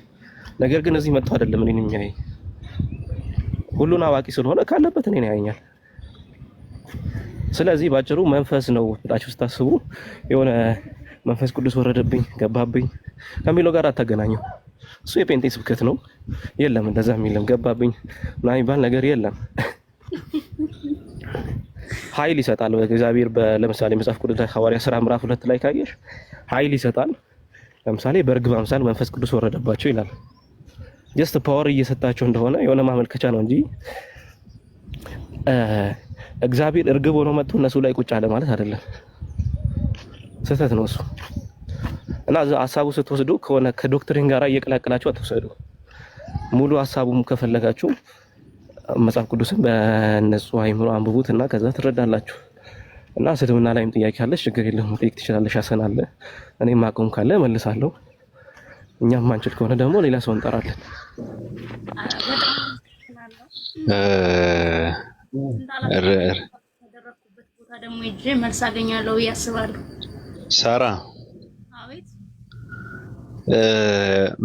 ነገር ግን እዚህ መጥቶ አይደለም እኔን የሚያይ። ሁሉን አዋቂ ስለሆነ ካለበት እኔን ያየኛል። ስለዚህ ባጭሩ መንፈስ ነው ብላችሁ ስታስቡ የሆነ መንፈስ ቅዱስ ወረደብኝ ገባብኝ ከሚለው ጋር አታገናኙ። እሱ የጴንጤ ስብከት ነው። የለም እንደዛ የሚልም ገባብኝ ምናምን የሚባል ነገር የለም። ኃይል ይሰጣል እግዚአብሔር። ለምሳሌ መጽሐፍ ቅዱስ ሐዋርያት ሥራ ምዕራፍ 2 ላይ ካየሽ ኃይል ይሰጣል። ለምሳሌ በእርግብ አምሳል መንፈስ ቅዱስ ወረደባቸው ይላል። ጀስት ፓወር እየሰጣቸው እንደሆነ የሆነ ማመልከቻ ነው እንጂ እግዚአብሔር እርግብ ሆኖ መጥቶ እነሱ ላይ ቁጭ አለ ማለት አይደለም። ስህተት ነው እሱ። እና ሐሳቡ ስትወስዱ ከሆነ ከዶክትሪን ጋር እየቀላቀላችሁ አትወሰዱ። ሙሉ ሐሳቡም ከፈለጋችሁ መጽሐፍ ቅዱስን በነጹህ አይምሮ አንብቡት እና ከዛ ትረዳላችሁ። እና ስድብና ላይም ጥያቄ አለሽ፣ ችግር የለውም መጠየቅ ትችላለሽ። ሐሰን አለ፣ እኔም ማቆም ካለ መልሳለሁ። እኛም ማንችል ከሆነ ደግሞ ሌላ ሰው እንጠራለን። ያደረኩበት ቦታ ደግሞ ሂጄ መልስ አገኛለሁ ብዬ አስባለሁ። ሳራ አቤት።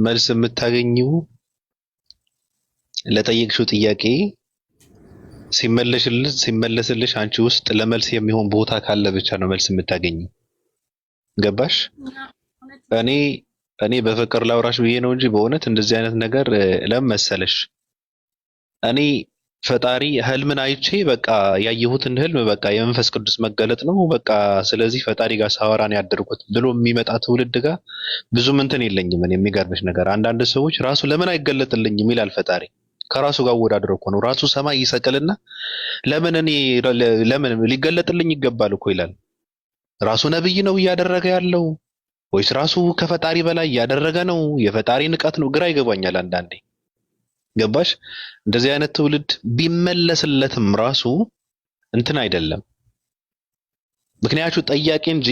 መልስ የምታገኘው ለጠየቅሽው ጥያቄ ሲመለስልሽ አንቺ ውስጥ ለመልስ የሚሆን ቦታ ካለ ብቻ ነው መልስ የምታገኘው። ገባሽ? እኔ በፍቅር ላውራሽ ብዬ ነው እንጂ በእውነት እንደዚህ አይነት ነገር ለምን መሰለሽ፣ እኔ ፈጣሪ ህልምን አይቼ በቃ ያየሁትን ህልም በቃ የመንፈስ ቅዱስ መገለጥ ነው በቃ ስለዚህ ፈጣሪ ጋር ሳወራን ያደርኩት ብሎ የሚመጣ ትውልድ ጋር ብዙም እንትን የለኝም። እኔ የሚገርምሽ ነገር አንዳንድ ሰዎች ራሱ ለምን አይገለጥልኝም ይላል ፈጣሪ። ከራሱ ጋር ወዳድሮ እኮ ነው ራሱ ሰማይ ይሰቅልና ለምን ሊገለጥልኝ ይገባል እኮ ይላል። ራሱ ነብይ ነው እያደረገ ያለው ወይስ ራሱ ከፈጣሪ በላይ እያደረገ ነው? የፈጣሪ ንቀት ነው? ግራ ይገባኛል አንዳንዴ። ገባሽ? እንደዚህ አይነት ትውልድ ቢመለስለትም ራሱ እንትን አይደለም። ምክንያቱ ጠያቂ እንጂ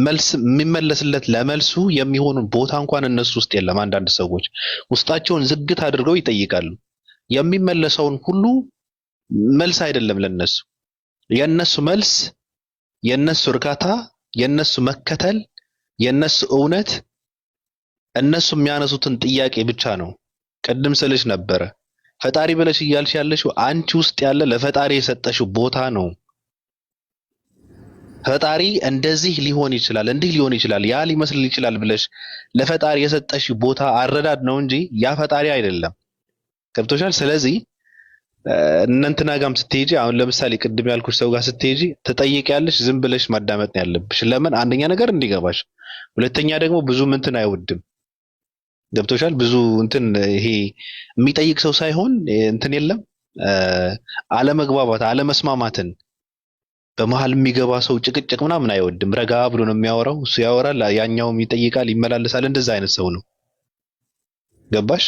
መልስ የሚመለስለት ለመልሱ የሚሆኑ ቦታ እንኳን እነሱ ውስጥ የለም። አንዳንድ ሰዎች ውስጣቸውን ዝግት አድርገው ይጠይቃሉ። የሚመለሰውን ሁሉ መልስ አይደለም ለነሱ። የነሱ መልስ፣ የነሱ እርካታ፣ የነሱ መከተል፣ የነሱ እውነት እነሱ የሚያነሱትን ጥያቄ ብቻ ነው። ቅድም ስልሽ ነበረ ፈጣሪ ብለሽ እያልሽ ያለሽው አንቺ ውስጥ ያለ ለፈጣሪ የሰጠሽው ቦታ ነው። ፈጣሪ እንደዚህ ሊሆን ይችላል፣ እንዲህ ሊሆን ይችላል፣ ያ ሊመስል ይችላል ብለሽ ለፈጣሪ የሰጠሽው ቦታ አረዳድ ነው እንጂ ያ ፈጣሪ አይደለም። ገብቶሻል? ስለዚህ እንትና ጋርም ስትሄጂ አሁን ለምሳሌ ቅድም ያልኩሽ ሰው ጋር ስትሄጂ ትጠይቂያለሽ፣ ዝም ብለሽ ማዳመጥ ነው ያለብሽ። ለምን? አንደኛ ነገር እንዲገባሽ፣ ሁለተኛ ደግሞ ብዙ እንትን አይወድም። ገብቶሻል? ብዙ እንትን ይሄ የሚጠይቅ ሰው ሳይሆን እንትን የለም አለመግባባት፣ አለመስማማትን በመሃል የሚገባ ሰው ጭቅጭቅ ምናምን አይወድም። ረጋ ብሎ ነው የሚያወራው። እሱ ያወራል፣ ያኛውም ይጠይቃል፣ ይመላለሳል። እንደዛ አይነት ሰው ነው። ገባሽ?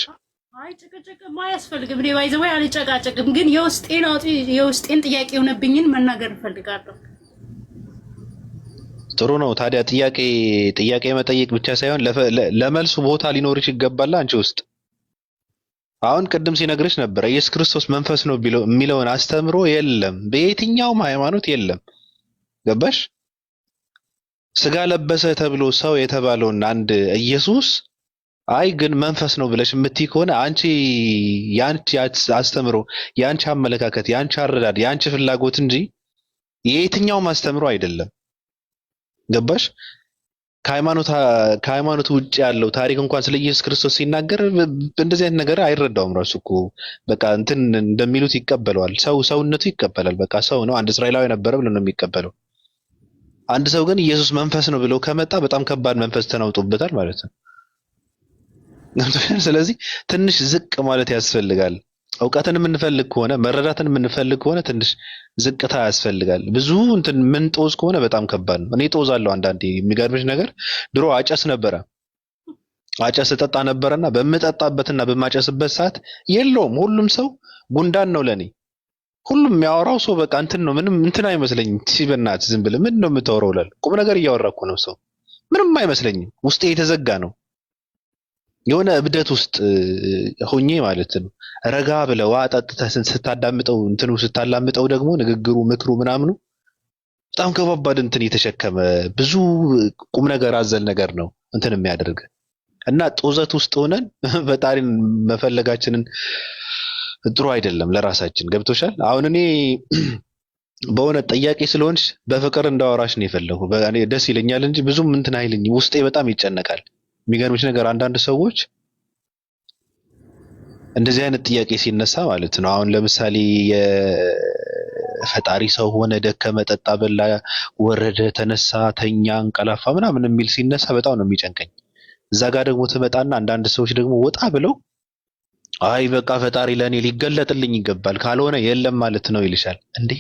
አይ ጭቅጭቅም አያስፈልግም። እኔ ባይዘው አልጨቃጨቅም፣ ግን የውስጤን ጥያቄ የሆነብኝን መናገር እፈልጋለሁ። ጥሩ ነው። ታዲያ ጥያቄ መጠየቅ ብቻ ሳይሆን ለመልሱ ቦታ ሊኖርሽ ይገባል አንቺ ውስጥ። አሁን ቅድም ሲነግርሽ ነበር ኢየሱስ ክርስቶስ መንፈስ ነው የሚለውን አስተምሮ የለም፣ በየትኛውም ሃይማኖት የለም። ገባሽ? ስጋ ለበሰ ተብሎ ሰው የተባለውን አንድ ኢየሱስ አይ ግን መንፈስ ነው ብለሽ የምትይ ከሆነ አንቺ ያንቺ አስተምሮ፣ ያንቺ አመለካከት፣ ያንቺ አረዳድ፣ ያንቺ ፍላጎት እንጂ የየትኛውም አስተምሮ አይደለም። ገባሽ? ከሃይማኖት ውጭ ያለው ታሪክ እንኳን ስለ ኢየሱስ ክርስቶስ ሲናገር እንደዚህ አይነት ነገር አይረዳውም። ራሱ እኮ በቃ እንትን እንደሚሉት ይቀበለዋል። ሰውነቱ ይቀበላል። በቃ ሰው ነው፣ አንድ እስራኤላዊ ነበረ ብሎ ነው የሚቀበለው። አንድ ሰው ግን ኢየሱስ መንፈስ ነው ብሎ ከመጣ በጣም ከባድ መንፈስ ተናውጦበታል ማለት ነው። ስለዚህ ትንሽ ዝቅ ማለት ያስፈልጋል። እውቀትን የምንፈልግ ከሆነ መረዳትን የምንፈልግ ከሆነ ትንሽ ዝቅታ ያስፈልጋል። ብዙ እንትን ምን ጦዝ ከሆነ በጣም ከባድ ነው። እኔ ጦዛለሁ አንዳንዴ። የሚገርምሽ ነገር ድሮ አጨስ ነበረ፣ አጨስ እጠጣ ነበረና በምጠጣበትና በማጨስበት ሰዓት የለውም ሁሉም ሰው ጉንዳን ነው ለኔ። ሁሉም የሚያወራው ሰው በቃ እንትን ነው፣ ምንም እንትን አይመስለኝም። ሲበናት ዝም ብለህ ምን ነው የምታወራው እላለሁ። ቁም ነገር እያወራኩ ነው ሰው ምንም አይመስለኝም። ውስጤ የተዘጋ ነው። የሆነ እብደት ውስጥ ሆኜ ማለት ነው። ረጋ ብለው ጠጥተህ ስታዳምጠው እንትኑ ስታላምጠው ደግሞ ንግግሩ፣ ምክሩ፣ ምናምኑ በጣም ከባባድ እንትን የተሸከመ ብዙ ቁም ነገር አዘል ነገር ነው እንትን የሚያደርግ እና ጦዘት ውስጥ ሆነን ፈጣሪን መፈለጋችንን ጥሩ አይደለም ለራሳችን። ገብቶሻል? አሁን እኔ በሆነ ጥያቄ ስለሆንሽ በፍቅር እንዳወራሽ ነው የፈለኩ። እኔ ደስ ይለኛል እንጂ ብዙም እንትን አይልኝም። ውስጤ በጣም ይጨነቃል። የሚገርምሽ ነገር አንዳንድ ሰዎች እንደዚህ አይነት ጥያቄ ሲነሳ ማለት ነው። አሁን ለምሳሌ የፈጣሪ ሰው ሆነ፣ ደከመ፣ ጠጣ፣ በላ፣ ወረደ፣ ተነሳ፣ ተኛ፣ እንቀላፋ ምናምን የሚል ሲነሳ በጣም ነው የሚጨንቀኝ። እዛ ጋር ደግሞ ትመጣና አንዳንድ ሰዎች ደግሞ ወጣ ብለው አይ በቃ ፈጣሪ ለእኔ ሊገለጥልኝ ይገባል ካልሆነ የለም ማለት ነው ይልሻል። እንዴ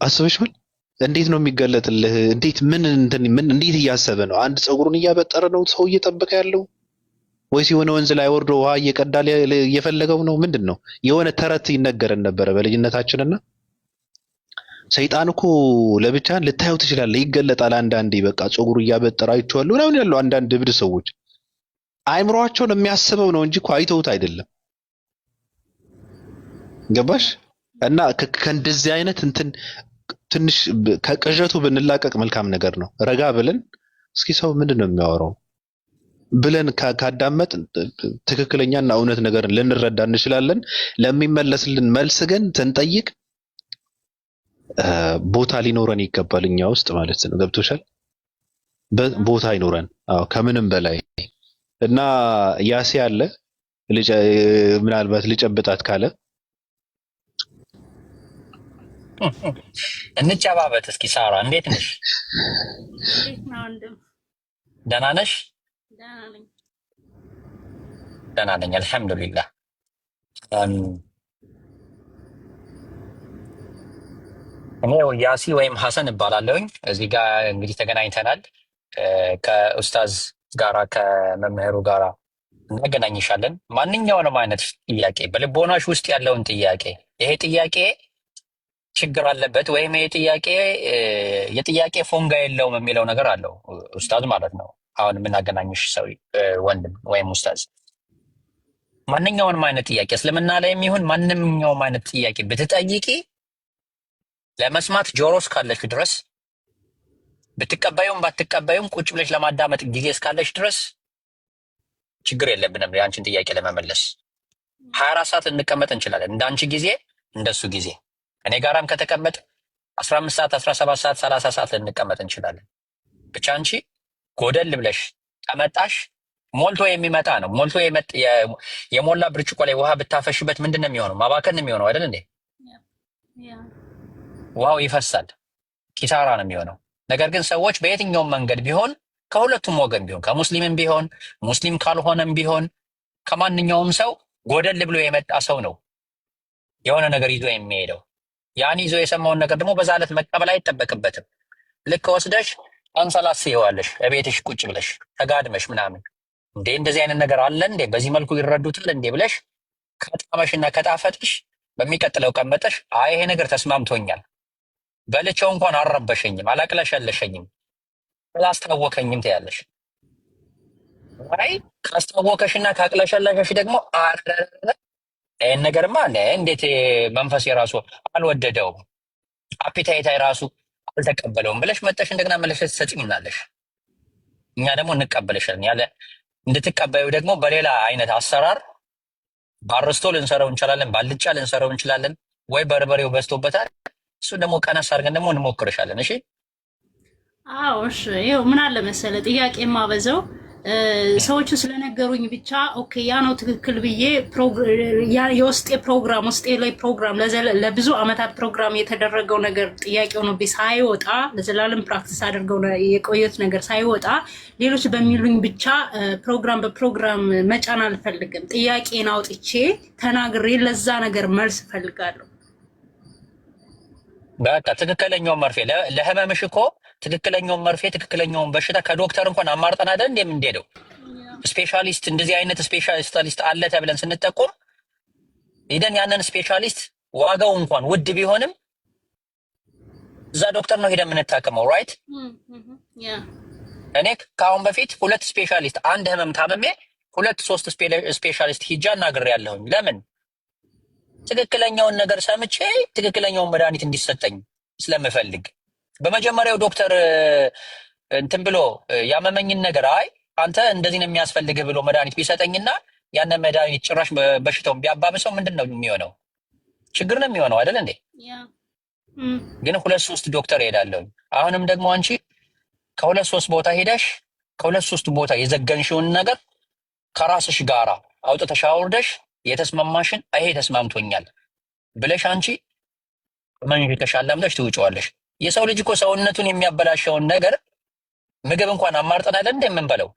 አስበሽዋል? እንዴት ነው የሚገለጥልህ? እንዴት ምን እንዴት እያሰበ ነው? አንድ ፀጉሩን እያበጠረ ነው ሰው እየጠበቀ ያለው ወይስ የሆነ ወንዝ ላይ ወርዶ ውሃ እየቀዳ እየፈለገው ነው? ምንድን ነው? የሆነ ተረት ይነገረን ነበረ በልጅነታችንና ሰይጣን እኮ ለብቻን ልታየው ትችላለህ፣ ይገለጣል አንዳንዴ። በቃ ፀጉሩ እያበጠረ አይቼዋለሁ ምናምን ያለው አንዳንድ እብድ ሰዎች አይምሯቸውን የሚያስበው ነው እንጂ እኮ አይተውት አይደለም። ገባሽ? እና ከእንደዚህ አይነት እንትን ትንሽ ከቅዠቱ ብንላቀቅ መልካም ነገር ነው። ረጋ ብለን እስኪ ሰው ምንድን ነው የሚያወራው ብለን ካዳመጥ ትክክለኛና እውነት ነገርን ልንረዳ እንችላለን። ለሚመለስልን መልስ ግን ስንጠይቅ ቦታ ሊኖረን ይገባል፣ እኛ ውስጥ ማለት ነው። ገብቶሻል? ቦታ ይኖረን። አዎ ከምንም በላይ እና ያሴ አለ ምናልባት ልጨብጣት ካለ እንጨባበት እስኪ። ሳራ እንዴት ነሽ? እንዴት ነው ወንድም? ደህና ነሽ? ደህና ነኝ። ደህና ነኝ አልሐምዱሊላህ። እኔ ያሲ ወይም ሐሰን እባላለሁኝ። እዚህ ጋር እንግዲህ ተገናኝተናል። ከኡስታዝ ጋራ ከመምህሩ ጋራ እናገናኝሻለን። ማንኛውንም አይነት ጥያቄ በልቦናሽ ውስጥ ያለውን ጥያቄ፣ ይሄ ጥያቄ ችግር አለበት ወይም ይሄ ጥያቄ የጥያቄ ፎንጋ የለውም የሚለው ነገር አለው ኡስታዝ ማለት ነው። አሁን የምናገናኝሽ ሰው ወንድም ወይም ኡስታዝ ማንኛውንም አይነት ጥያቄ እስልምና ላይ የሚሆን ማንኛውም አይነት ጥያቄ ብትጠይቂ ለመስማት ጆሮ እስካለሽ ድረስ ብትቀበዩም ባትቀበዩም ቁጭ ብለሽ ለማዳመጥ ጊዜ እስካለሽ ድረስ ችግር የለብንም የአንቺን ጥያቄ ለመመለስ። 24 ሰዓት እንቀመጥ እንችላለን። እንዳንቺ ጊዜ እንደሱ ጊዜ እኔ ጋራም ከተቀመጥ 15 ሰዓት 17 ሰዓት 30 ሰዓት ልንቀመጥ እንችላለን። ብቻ አንቺ ጎደል ብለሽ ከመጣሽ ሞልቶ የሚመጣ ነው። ሞልቶ የሞላ ብርጭቆ ላይ ውሃ ብታፈሽበት ምንድን ነው የሚሆነው? ማባከን ነው የሚሆነው አይደል እንዴ? ውሃው ይፈሳል፣ ኪሳራ ነው የሚሆነው። ነገር ግን ሰዎች በየትኛውም መንገድ ቢሆን ከሁለቱም ወገን ቢሆን ከሙስሊምም ቢሆን ሙስሊም ካልሆነም ቢሆን ከማንኛውም ሰው ጎደል ብሎ የመጣ ሰው ነው የሆነ ነገር ይዞ የሚሄደው። ያን ይዞ የሰማውን ነገር ደግሞ በዛ ዕለት መቀበል አይጠበቅበትም። ልክ ወስደሽ አንሰላት ሲዋለሽ እቤትሽ ቁጭ ብለሽ ተጋድመሽ ምናምን እንዴ እንደዚህ አይነት ነገር አለ እንዴ? በዚህ መልኩ ይረዱታል እንዴ ብለሽ ከጣመሽና ከጣፈጥሽ በሚቀጥለው ቀን መጠሽ አይ ይሄ ነገር ተስማምቶኛል፣ በልቼው እንኳን አልረበሸኝም፣ አላቅለሸለሸኝም፣ አላስታወከኝም ትያለሽ። አይ ካስታወከሽና ካቅለሸለሸሽ ደግሞ ይህን ነገርማ እንዴት መንፈስ የራሱ አልወደደውም፣ አፒታይት ራሱ አልተቀበለውም ብለሽ መጠሽ እንደገና መለሽ ትሰጪምናለሽ። እኛ ደግሞ እንቀበልሻለን። ያለ እንድትቀበዩ ደግሞ በሌላ አይነት አሰራር ባርስቶ ልንሰራው እንችላለን፣ ባልጫ ልንሰራው እንችላለን፣ ወይ በርበሬው በዝቶበታል። እሱ ደግሞ ቀነስ አድርገን ደግሞ እንሞክርሻለን። እሺ አዎ እሺ። ይኸው ምን አለ መሰለ ጥያቄ የማበዛው ሰዎቹ ስለነገሩኝ ብቻ ኦኬ ያ ነው ትክክል ብዬ የውስጤ ፕሮግራም ውስጤ ላይ ፕሮግራም ለብዙ አመታት ፕሮግራም የተደረገው ነገር ጥያቄው ነው ሳይወጣ ለዘላለም ፕራክቲስ አድርገው የቆየት ነገር ሳይወጣ ሌሎች በሚሉኝ ብቻ ፕሮግራም በፕሮግራም መጫን አልፈልግም። ጥያቄን አውጥቼ ተናግሬ ለዛ ነገር መልስ እፈልጋለሁ። በቃ ትክክለኛውን መርፌ ለህመምሽ እኮ ትክክለኛውን መርፌ ትክክለኛውን በሽታ ከዶክተር እንኳን አማርጠን አይደል እንደምንሄደው ስፔሻሊስት እንደዚህ አይነት ስፔሻሊስት አለ ተብለን ስንጠቆም ሄደን ያንን ስፔሻሊስት ዋጋው እንኳን ውድ ቢሆንም እዛ ዶክተር ነው ሄደን የምንታከመው። ራይት እኔ ከአሁን በፊት 2 ስፔሻሊስት አንድ ህመም ታመሜ 2-3 ስፔሻሊስት ሂጃ እናግሬያለሁኝ። ለምን? ትክክለኛውን ነገር ሰምቼ ትክክለኛውን መድኃኒት እንዲሰጠኝ ስለምፈልግ። በመጀመሪያው ዶክተር እንትን ብሎ ያመመኝን ነገር አይ አንተ እንደዚህ ነው የሚያስፈልግህ ብሎ መድኃኒት ቢሰጠኝና ያንን መድኃኒት ጭራሽ በሽታውን ቢያባብሰው ምንድን ነው የሚሆነው? ችግር ነው የሚሆነው አይደል እንዴ? ግን 2-3 ዶክተር እሄዳለሁ። አሁንም ደግሞ አንቺ ከ2-3 ቦታ ሄደሽ ከ2-3 ቦታ የዘገንሽውን ነገር ከራስሽ ጋራ አውጥተሽ አውርደሽ የተስማማሽን ይሄ ተስማምቶኛል ብለሽ አንቺ መንገድ ተሻላምተሽ ትውጪዋለሽ። የሰው ልጅ እኮ ሰውነቱን የሚያበላሸውን ነገር ምግብ እንኳን አማርጠን አይደል እንደምንበለው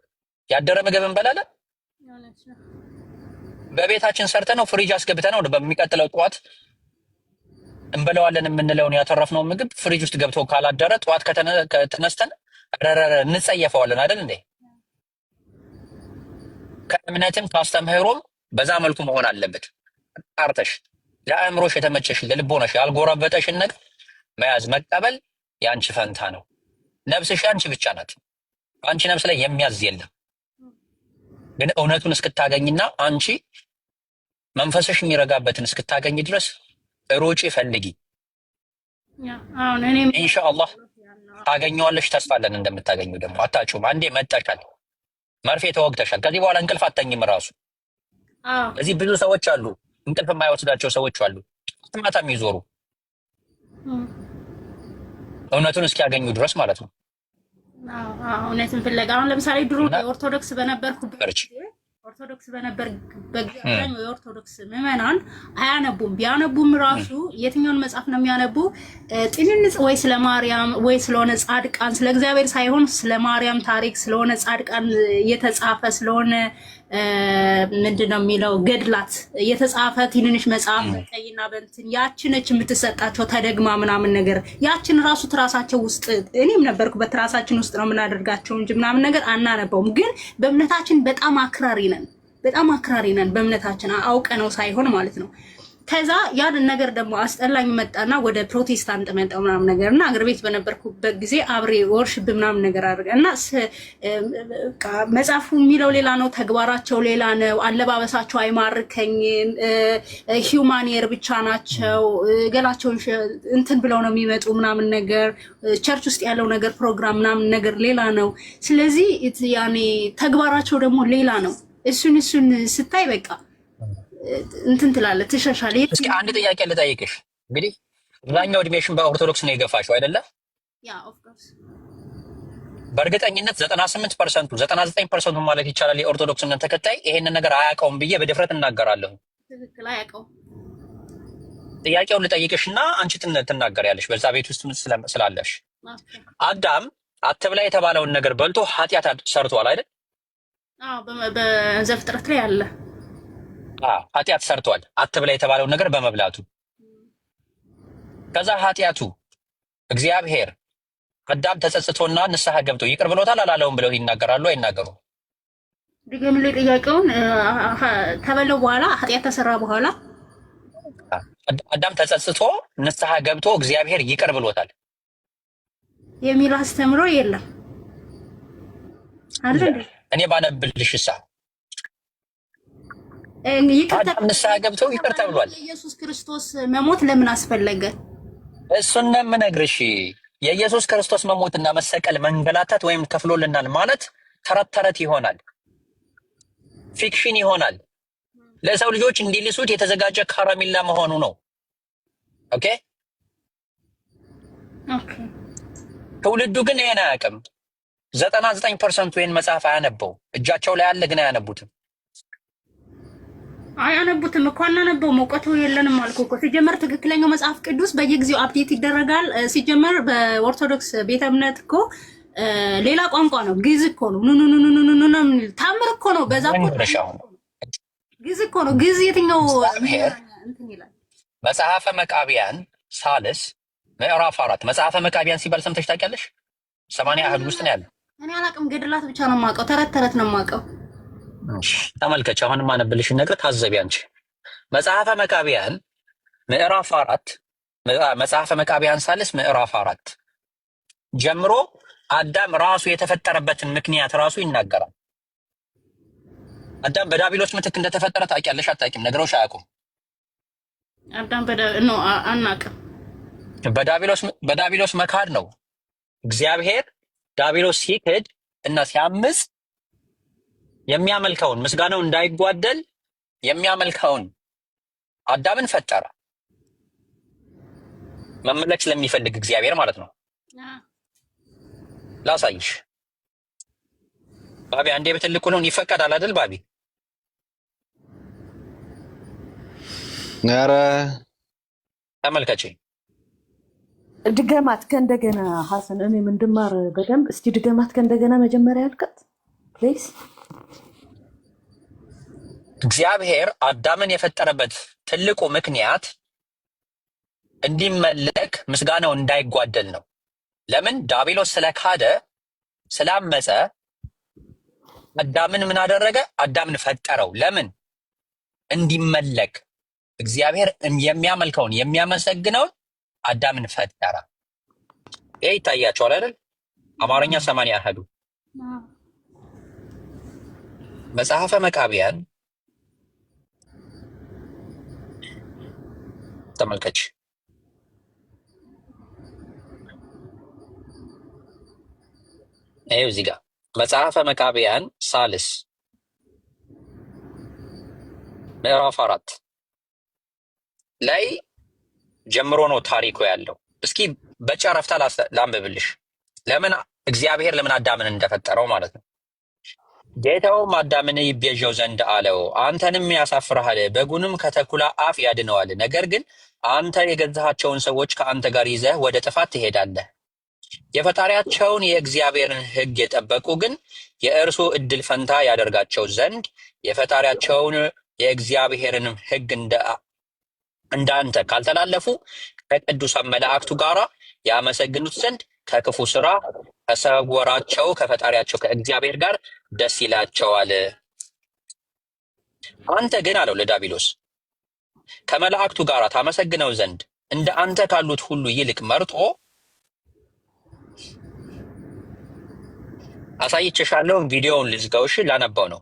ያደረ ምግብ እንበላለን። በቤታችን ሰርተነው ፍሪጅ አስገብተነው በሚቀጥለው ጠዋት እንበለዋለን የምንለውን ያተረፍነው ምግብ ፍሪጅ ውስጥ ገብቶ ካላደረ ጠዋት ከተነስተን እንጸየፈዋለን አይደል እንዴ? ከእምነትም ካስተምህሮም በዛ መልኩ መሆን አለበት። አርተሽ ለአእምሮሽ የተመቸሽ ለልቦናሽ ያልጎረበጠሽን ነገር መያዝ መቀበል ያንቺ ፈንታ ነው። ነፍስሽ ያንቺ ብቻ ናት። አንቺ ነፍስ ላይ የሚያዝ የለም። ግን እውነቱን እስክታገኝና አንቺ መንፈስሽ የሚረጋበትን እስክታገኝ ድረስ ሩጪ፣ ፈልጊ። ኢንሻአላህ ታገኘዋለሽ። ተስፋ አለን እንደምታገኙ። ደግሞ አታጩም። አንዴ መጣሻል፣ መርፌ ተወግተሻል። ከዚህ በኋላ እንቅልፍ አተኝም ራሱ። እዚህ ብዙ ሰዎች አሉ፣ እንቅልፍ የማይወስዳቸው ሰዎች አሉ፣ ማታ የሚዞሩ እውነቱን እስኪያገኙ ድረስ ማለት ነው። እውነትን ፍለጋ። አሁን ለምሳሌ ድሮ ኦርቶዶክስ በነበርኩበት አብዛኛው የኦርቶዶክስ ምዕመናን አያነቡም። ቢያነቡም ራሱ የትኛውን መጽሐፍ ነው የሚያነቡ? ጥንንጽ ወይ ስለ ማርያም ወይ ስለሆነ ጻድቃን፣ ስለ እግዚአብሔር ሳይሆን ስለ ማርያም ታሪክ ስለሆነ ጻድቃን የተጻፈ ስለሆነ ምንድነው የሚለው ገድላት የተጻፈ ትንንሽ መጽሐፍ በቀይና በእንትን ያችነች የምትሰጣቸው ተደግማ ምናምን ነገር ያችን ራሱ ትራሳቸው ውስጥ እኔም ነበርኩበት ትራሳችን ውስጥ ነው የምናደርጋቸው እንጂ ምናምን ነገር አናነበውም። ግን በእምነታችን በጣም አክራሪ ነን በእምነታችን አውቀ ነው ሳይሆን ማለት ነው። ከዛ ያን ነገር ደግሞ አስጠላኝ መጣና ወደ ፕሮቴስታንት መጣው ምናምን ነገር እና አገር ቤት በነበርኩበት ጊዜ አብሬ ወርሺፕ ምናምን ነገር አድርገ እና መጽሐፉ የሚለው ሌላ ነው፣ ተግባራቸው ሌላ ነው፣ አለባበሳቸው አይማርከኝም፣ ሂውማኒየር ብቻ ናቸው፣ ገላቸውን እንትን ብለው ነው የሚመጡ ምናምን ነገር፣ ቸርች ውስጥ ያለው ነገር ፕሮግራም ምናምን ነገር ሌላ ነው። ስለዚህ ያኔ ተግባራቸው ደግሞ ሌላ ነው። እሱን ስታይ በቃ እንትን ትላለህ፣ ትሸሻለህ። እስኪ አንድ ጥያቄ ልጠይቅሽ። እንግዲህ አብዛኛው እድሜሽን በኦርቶዶክስ ነው የገፋሽው አይደለ? ያ ኦፍ ኮርስ በእርግጠኝነት 98% 99% ማለት ይቻላል የኦርቶዶክስ እምነት ተከታይ ይሄንን ነገር አያውቀውም ብዬ በድፍረት እናገራለሁ። ትክክል፣ አያውቀውም። ጥያቄውን ልጠይቅሽና አንቺ ትናገሪያለሽ በዛ ቤት ውስጥ ስላለሽ። አዳም አትብላ የተባለውን ነገር በልቶ ኃጢአት ሰርቷል አይደል? አዎ፣ በዘፍጥረት ላይ አለ። ኃጢአት ሰርቷል አትብላ የተባለውን ነገር በመብላቱ። ከዛ ኃጢአቱ እግዚአብሔር አዳም ተጸጽቶና ንስሐ ገብቶ ይቅር ብሎታል አላለውም ብለው ይናገራሉ አይናገሩም? ድገምልኝ ጥያቄውን። ተበለው በኋላ ኃጢአት ተሰራ በኋላ አዳም ተጸጽቶ ንስሐ ገብቶ እግዚአብሔር ይቅር ብሎታል የሚል አስተምሮ የለም አይደል? እኔ ባነብልሽሳ አዳም ንስሐ ገብቶ ይቅር ተብሏል። ኢየሱስ ክርስቶስ መሞት ለምን አስፈለገ? እሱን ነው የምነግርሽ። የኢየሱስ ክርስቶስ መሞትና መሰቀል መንገላታት ወይም ከፍሎልናል ማለት ተረት ተረት ይሆናል፣ ፊክሽን ይሆናል። ለሰው ልጆች እንዲልሱት የተዘጋጀ ካራሚላ መሆኑ ነው። ኦኬ ኦኬ። ትውልዱ ግን ይሄን አያውቅም። 99% ይሄን መጽሐፍ አያነበው። እጃቸው ላይ አለ ግን አያነቡትም። አያነቡትም እኮ አናነበውም። እውቀቱ የለንም አልኩ እኮ። ሲጀመር ትክክለኛው መጽሐፍ ቅዱስ በየጊዜው አፕዴት ይደረጋል። ሲጀመር በኦርቶዶክስ ቤተ እምነት እኮ ሌላ ቋንቋ ነው፣ ግዕዝ እኮ ነው። ኑ ኑ ኑ ኑ ኑ ኑ ታምር እኮ ነው። በዛ እኮ ግዕዝ እኮ ነው። ግዕዝ የትኛው እንትን ይላል? መጽሐፈ መቃቢያን ሳልስ ምዕራፍ 4 መጽሐፈ መቃቢያን ሲባል ሰምተሽ ታውቂያለሽ? 80 አህድ ውስጥ ነው ያለው። እኔ አላውቅም። ገድላት ብቻ ነው የማውቀው። ተረት ተረት ነው የማውቀው። ተመልከች፣ አሁን ማነብልሽን ነገር ታዘቢ አንቺ። መጽሐፈ መቃቢያን ምዕራፍ 4 መጽሐፈ መቃቢያን ሳልስ ምዕራፍ 4 ጀምሮ አዳም ራሱ የተፈጠረበትን ምክንያት ራሱ ይናገራል። አዳም በዳቢሎስ ምትክ እንደተፈጠረ ታውቂያለሽ? አታውቂም? ነገሮች አያውቁም። አዳም አናውቅም። በዳቢሎስ መካድ ነው። እግዚአብሔር ዳቢሎስ ሲክድ እና ሲያምፅ የሚያመልከውን ምስጋናው እንዳይጓደል የሚያመልከውን አዳምን ፈጠረ። መመለክ ስለሚፈልግ እግዚአብሔር ማለት ነው። ላሳይሽ ባቢ፣ አንዴ በትልቁ ነው ይፈቀዳል አይደል ባቢ? ኧረ ተመልከቺ። ድገማት ከእንደገና ሐሰን፣ እኔም እንድማር በደንብ እስቲ ድገማት ከእንደገና መጀመሪያ ያልከት ፕሌስ። እግዚአብሔር አዳምን የፈጠረበት ትልቁ ምክንያት እንዲመለክ ምስጋናው እንዳይጓደል ነው። ለምን? ዳቢሎስ ስለካደ ስላመፀ አዳምን ምን አደረገ? አዳምን ፈጠረው። ለምን? እንዲመለክ እግዚአብሔር የሚያመልከውን የሚያመሰግነውን አዳምን ፈጠረ። ይሄ ይታያቸዋል አይደል? አማርኛ 80 አህዱ መጽሐፈ መቃቢያን ተመልከች። ይኸው እዚህ ጋር መጽሐፈ መቃቢያን ሳልስ ምዕራፍ 4 ላይ ጀምሮ ነው ታሪኩ ያለው። እስኪ በጨረፍታ ላንብብልሽ፣ ለምን እግዚአብሔር ለምን አዳምን እንደፈጠረው ማለት ነው። ጌታውም አዳምን ይቤዠው ዘንድ አለው፣ አንተንም ያሳፍርሃል፣ በጉንም ከተኩላ አፍ ያድነዋል። ነገር ግን አንተ የገዛሃቸውን ሰዎች ከአንተ ጋር ይዘህ ወደ ጥፋት ትሄዳለህ። የፈጣሪያቸውን የእግዚአብሔርን ሕግ የጠበቁ ግን የእርሱ ዕድል ፈንታ ያደርጋቸው ዘንድ የፈጣሪያቸውን የእግዚአብሔርን ሕግ እንዳንተ ካልተላለፉ ከቅዱሳን መላእክቱ ጋር ያመሰግኑት ዘንድ ከክፉ ስራ ከሰወራቸው ከፈጣሪያቸው ከእግዚአብሔር ጋር ደስ ይላቸዋል። አንተ ግን አለው ለዳቢሎስ ከመላእክቱ ጋር ታመሰግነው ዘንድ እንደ አንተ ካሉት ሁሉ ይልቅ መርጦ አሳይቼሻለሁ። ቪዲዮውን ልዝጋው። እሺ፣ ላነባው ነው።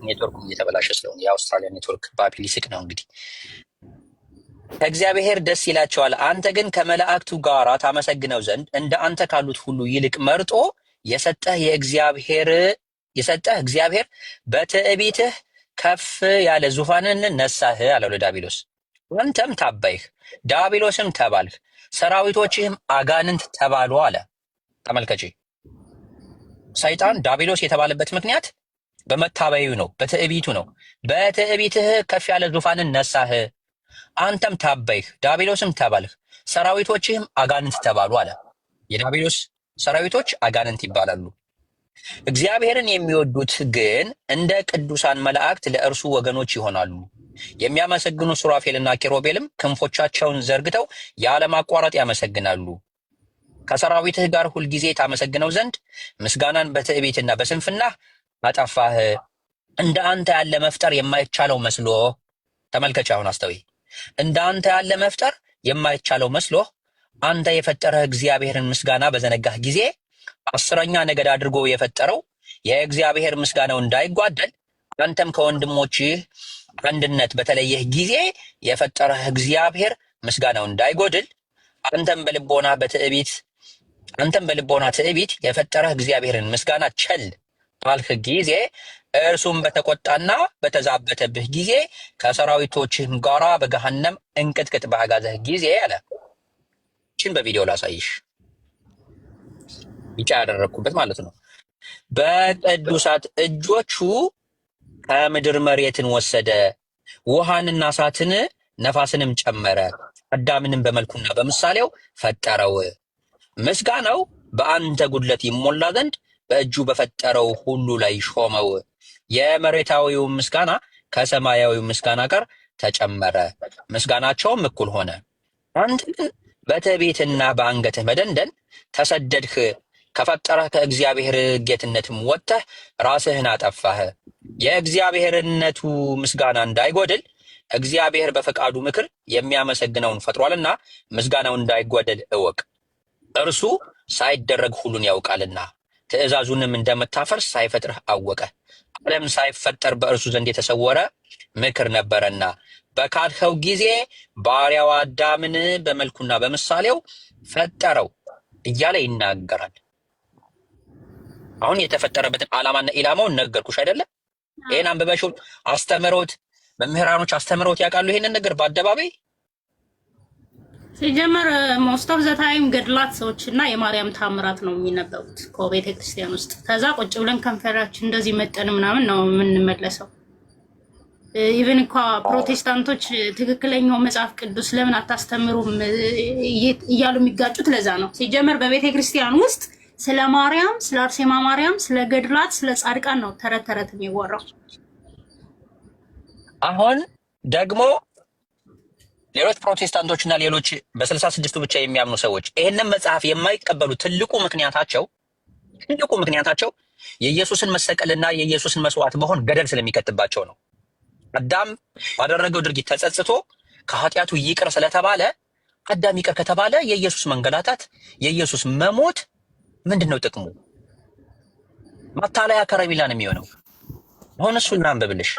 ኔትወርኩም እየተበላሸ ስለሆነ የአውስትራሊያ ኔትወርክ ባቢ ሊስቅ ነው እንግዲህ። ከእግዚአብሔር ደስ ይላቸዋል። አንተ ግን ከመላእክቱ ጋር ታመሰግነው ዘንድ እንደ አንተ ካሉት ሁሉ ይልቅ መርጦ የሰጠህ እግዚአብሔር በትዕቢትህ ከፍ ያለ ዙፋንን ነሳህ አለው ለዳቢሎስ። አንተም ታባይህ፣ ዳቢሎስም ተባልህ፣ ሰራዊቶችህም አጋንንት ተባሉ አለ። ተመልከቺ፣ ሰይጣን ዳቢሎስ የተባለበት ምክንያት በመታበዩ ነው፣ በትዕቢቱ ነው። በትዕቢትህ ከፍ ያለ ዙፋንን ነሳህ፣ አንተም ታበይህ፣ ዳቢሎስም ተባልህ፣ ሰራዊቶችህም አጋንንት ተባሉ አለ። የዳቢሎስ ሰራዊቶች አጋንንት ይባላሉ። እግዚአብሔርን የሚወዱት ግን እንደ ቅዱሳን መላእክት ለእርሱ ወገኖች ይሆናሉ። የሚያመሰግኑ ሱራፌልና ኪሩቤልም ክንፎቻቸውን ዘርግተው ያለማቋረጥ ያመሰግናሉ። ከሰራዊትህ ጋር ሁልጊዜ ታመሰግነው ዘንድ ምስጋናን በትዕቢትና በስንፍና አጠፋህ። እንደ አንተ ያለ መፍጠር የማይቻለው መስሎ ተመልከች። አሁን አስተዊ እንደ አንተ ያለ መፍጠር የማይቻለው መስሎ አንተ የፈጠረህ እግዚአብሔርን ምስጋና በዘነጋህ ጊዜ 10ኛ ነገድ አድርጎ የፈጠረው የእግዚአብሔር ምስጋናው እንዳይጓደል አንተም ከወንድሞችህ አንድነት በተለየህ ጊዜ የፈጠረህ እግዚአብሔር ምስጋናው እንዳይጎድል አንተም በልቦና ትዕቢት የፈጠረህ እግዚአብሔርን ምስጋና ቸል ባልህ ጊዜ እርሱም በተቆጣና በተዛበተብህ ጊዜ ከሰራዊቶችህም ጋራ በገሃነም እንቅጥቅጥ ባጋዘህ ጊዜ አለ። ይህችን በቪዲዮ ላሳይሽ፣ ቢጫ ያደረግኩበት ማለት ነው። በቅዱሳት እጆቹ ከምድር መሬትን ወሰደ፣ ውሃንና እሳትን ነፋስንም ጨመረ፣ አዳምንም በመልኩና በምሳሌው ፈጠረው። ምስጋናው በአንተ ጉድለት ይሞላ ዘንድ በእጁ በፈጠረው ሁሉ ላይ ሾመው። የመሬታዊው ምስጋና ከሰማያዊው ምስጋና ጋር ተጨመረ፣ ምስጋናቸውም እኩል ሆነ። አንተ ግን በትዕቢትና በአንገትህ መደንደን ተሰደድህ፣ ከፈጠረህ ከእግዚአብሔር ጌትነትም ወጥተህ ራስህን አጠፋህ። የእግዚአብሔርነቱ ምስጋና እንዳይጎድል እግዚአብሔር በፈቃዱ ምክር የሚያመሰግነውን ፈጥሯልና ምስጋናው እንዳይጓደል እወቅ። እርሱ ሳይደረግ ሁሉን ያውቃልና ትእዛዙንም እንደምታፈርስ ሳይፈጥርህ አወቀ። ዓለም ሳይፈጠር በእርሱ ዘንድ የተሰወረ ምክር ነበረና በካድኸው ጊዜ ባሪያው አዳምን በመልኩና በምሳሌው ፈጠረው እያለ ይናገራል። አሁን የተፈጠረበትን ዓላማና ኢላማውን ነገርኩሽ አይደለም? ይሄን አንብበሽው አስተምሮት መምህራኖች አስተምሮት ያውቃሉ ይሄንን ነገር በአደባባይ ሲጀመር ሞስት ኦፍ ዘ ታይም ገድላት ሰዎች እና የማርያም ታምራት ነው የሚነበቡት ከቤተ ክርስቲያን ውስጥ። ከዛ ቁጭ ብለን ከንፈራችን እንደዚህ መጠን ምናምን ነው የምንመለሰው። ኢቨን እንኳ ፕሮቴስታንቶች ትክክለኛው መጽሐፍ ቅዱስ ለምን አታስተምሩም እያሉ የሚጋጩት ለዛ ነው። ሲጀመር በቤተ ክርስቲያን ውስጥ ስለ ማርያም፣ ስለ አርሴማ ማርያም፣ ስለ ገድላት፣ ስለ ጻድቃን ነው ተረት ተረት የሚወራው። አሁን ደግሞ ሌሎች ፕሮቴስታንቶችና ሌሎች በ66ቱ ብቻ የሚያምኑ ሰዎች ይህንን መጽሐፍ የማይቀበሉ ትልቁ ምክንያታቸው የኢየሱስን መሰቀልና የኢየሱስን መስዋዕት መሆን ገደል ስለሚከትባቸው ነው። አዳም ባደረገው ድርጊት ተጸጽቶ ከኃጢአቱ ይቅር ስለተባለ አዳም ይቅር ከተባለ የኢየሱስ መንገላታት፣ የኢየሱስ መሞት ምንድን ነው ጥቅሙ? ማታለያ ከረሜላ ነው የሚሆነው። አሁን እሱን እናንብብልሽ።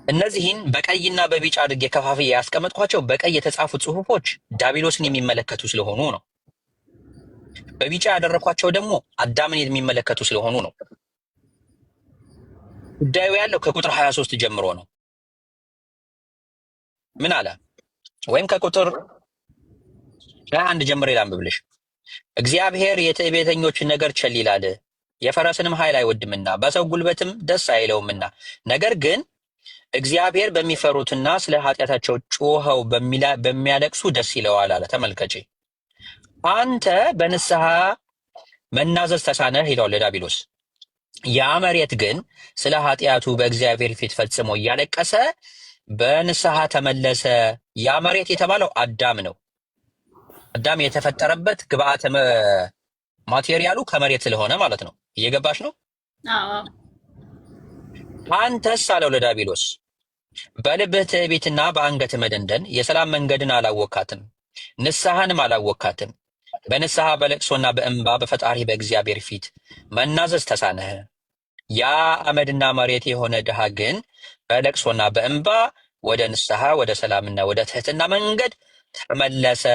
እነዚህን በቀይና በቢጫ አድርጌ ከፋፍዬ ያስቀመጥኳቸው በቀይ የተጻፉ ጽሁፎች ዲያብሎስን የሚመለከቱ ስለሆኑ ነው። በቢጫ ያደረኳቸው ደግሞ አዳምን የሚመለከቱ ስለሆኑ ነው። ጉዳዩ ያለው ከቁጥር 23 ጀምሮ ነው። ምን አለ? ወይም ከቁጥር 21 ጀምሮ ላንብብልሽ። እግዚአብሔር የትዕቢተኞችን ነገር ቸል ይላል፣ የፈረስንም ኃይል አይወድምና በሰው ጉልበትም ደስ አይለውምና፣ ነገር ግን እግዚአብሔር በሚፈሩትና ስለ ኃጢአታቸው ጮኸው በሚያለቅሱ ደስ ይለዋል አለ። ተመልከቼ አንተ በንስሐ መናዘዝ ተሳነህ ይለዋል ለዲያብሎስ። ያ መሬት ግን ስለ ኃጢአቱ በእግዚአብሔር ፊት ፈጽሞ እያለቀሰ በንስሐ ተመለሰ። ያ መሬት የተባለው አዳም ነው። አዳም የተፈጠረበት ግብአተ ማቴሪያሉ ከመሬት ስለሆነ ማለት ነው። እየገባሽ ነው? አንተስ አለው ለዲያብሎስ በልብህ ትዕቢትና በአንገትህ መደንደን የሰላም መንገድን አላወካትም፣ ንስሐንም አላወካትም። በንስሐ በለቅሶና በእንባ በፈጣሪ በእግዚአብሔር ፊት መናዘዝ ተሳነህ። ያ አመድና መሬት የሆነ ድሃ ግን በለቅሶና በእንባ ወደ ንስሐ ወደ ሰላምና ወደ ትህትና መንገድ ተመለሰ።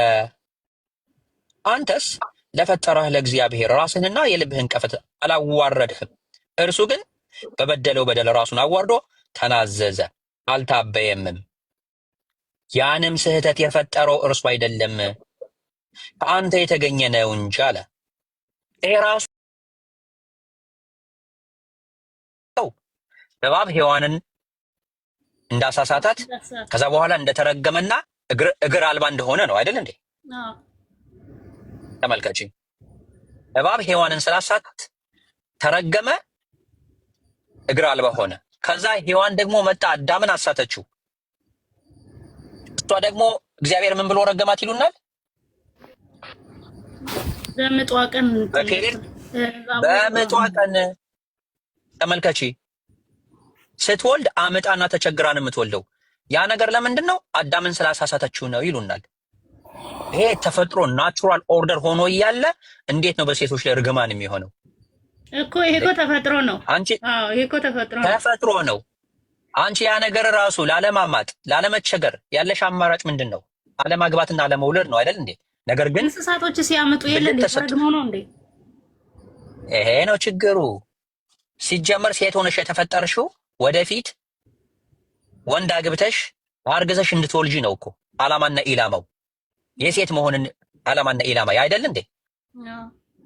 አንተስ ለፈጠረህ ለእግዚአብሔር ራስህንና የልብህን ቀፈት አላዋረድህም። እርሱ ግን በበደለው በደል ራሱን አዋርዶ ተናዘዘ፣ አልታበየምም። ያንም ስህተት የፈጠረው እርሱ አይደለም ከአንተ የተገኘ ነው እንጂ አለ። ይሄ ራሱ እባብ ሔዋንን እንዳሳሳታት ከዛ በኋላ እንደተረገመና እግር አልባ እንደሆነ ነው አይደል እንዴ? ተመልከቺ። እባብ ሔዋንን ስላሳታት ተረገመ፣ እግር አልባ ሆነ። ከዛ ሔዋን ደግሞ መጣ አዳምን አሳተችው። እሷ ደግሞ እግዚአብሔር ምን ብሎ ረገማት ይሉናል? በምጧ ቀን በፔሬድ በምጧ ቀን ተመልከቺ፣ ስትወልድ አመጣና ተቸግራ ነው የምትወልደው። ያ ነገር ለምንድን ነው? አዳምን ስላሳሳተችው ነው ይሉናል። ይሄ ተፈጥሮ ናቹራል ኦርደር ሆኖ እያለ እንዴት ነው በሴቶች ላይ እርግማን የሚሆነው? እኮ ይሄ እኮ ተፈጥሮ ነው። አንቺ ይሄ እኮ ተፈጥሮ ነው። አንቺ ያ ነገር ራሱ ላለማማጥ ላለመቸገር ያለሽ አማራጭ ምንድን ነው? አለማግባትና አለመውለድ ነው አይደል እንዴ? ነገር ግን እንስሳቶች ሲያመጡ የለ እንዴ ተረግሞ ነው እንዴ? ይሄ ነው ችግሩ። ሲጀመር ሴት ሆነሽ የተፈጠርሽው ወደፊት ወንድ አግብተሽ አርግዘሽ እንድትወልጂ ነው እኮ አላማና ኢላማው። የሴት መሆንን አላማና ኢላማ አይደል እንዴ?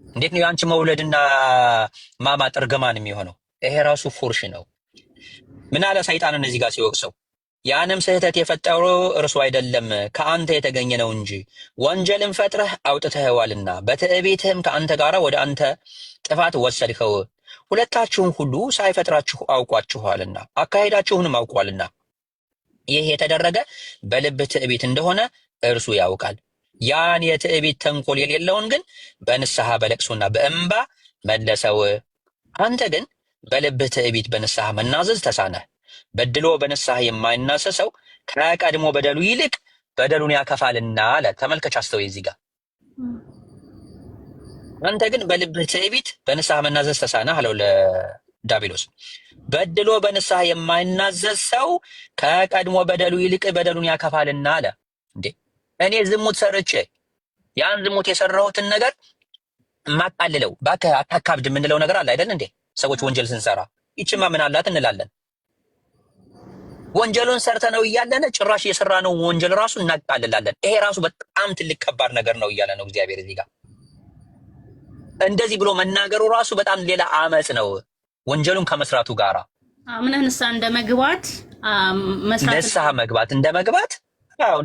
እንዴት ነው የአንቺ መውለድና ማማጥ እርግማን የሚሆነው? ይሄ ራሱ ፉርሽ ነው። ምን አለ ሰይጣንን እዚህ ጋር ሲወቅሰው፣ ያንም ስህተት የፈጠረው እርሱ አይደለም ከአንተ የተገኘ ነው እንጂ ወንጀልን ፈጥረህ አውጥተኸዋልና በትዕቢትህም ከአንተ ጋር ወደ አንተ ጥፋት ወሰድከው። ሁለታችሁም ሁሉ ሳይፈጥራችሁ አውቋችኋልና አካሄዳችሁንም አውቋልና ይህ የተደረገ በልብህ ትዕቢት እንደሆነ እርሱ ያውቃል። ያን የትዕቢት ተንኮል የሌለውን ግን በንስሐ በለቅሶና በእንባ መለሰው። አንተ ግን በልብህ ትዕቢት በንስሐ መናዘዝ ተሳነህ። በድሎ በንስሐ የማይናሰሰው ከቀድሞ በደሉ ይልቅ በደሉን ያከፋልና አለ። ተመልከች፣ አስተውይ እዚህ ጋር። አንተ ግን በልብህ ትዕቢት በንስሐ መናዘዝ ተሳነህ አለው ለዳቢሎስ። በድሎ በንስሐ የማይናዘዝ ሰው ከቀድሞ በደሉ ይልቅ በደሉን ያከፋልና አለ። እንዴ እኔ ዝሙት ሰርቼ ያን ዝሙት የሰራሁትን ነገር ማቃልለው እባክህ አታካብድ የምንለው ነገር አለ አይደል እንዴ? ሰዎች ወንጀል ስንሰራ ይችማ ምን አላት እንላለን። ወንጀሉን ሰርተ ነው እያለን ጭራሽ የሰራ ነው ወንጀል ራሱ እናቃልላለን። ይሄ ራሱ በጣም ትልቅ ከባድ ነገር ነው እያለ ነው እግዚአብሔር እዚህ ጋር። እንደዚህ ብሎ መናገሩ ራሱ በጣም ሌላ አመጽ ነው፣ ወንጀሉን ከመስራቱ ጋራ አምነህ ንስሐ እንደመግባት መስራት ንስሐ መግባት እንደመግባት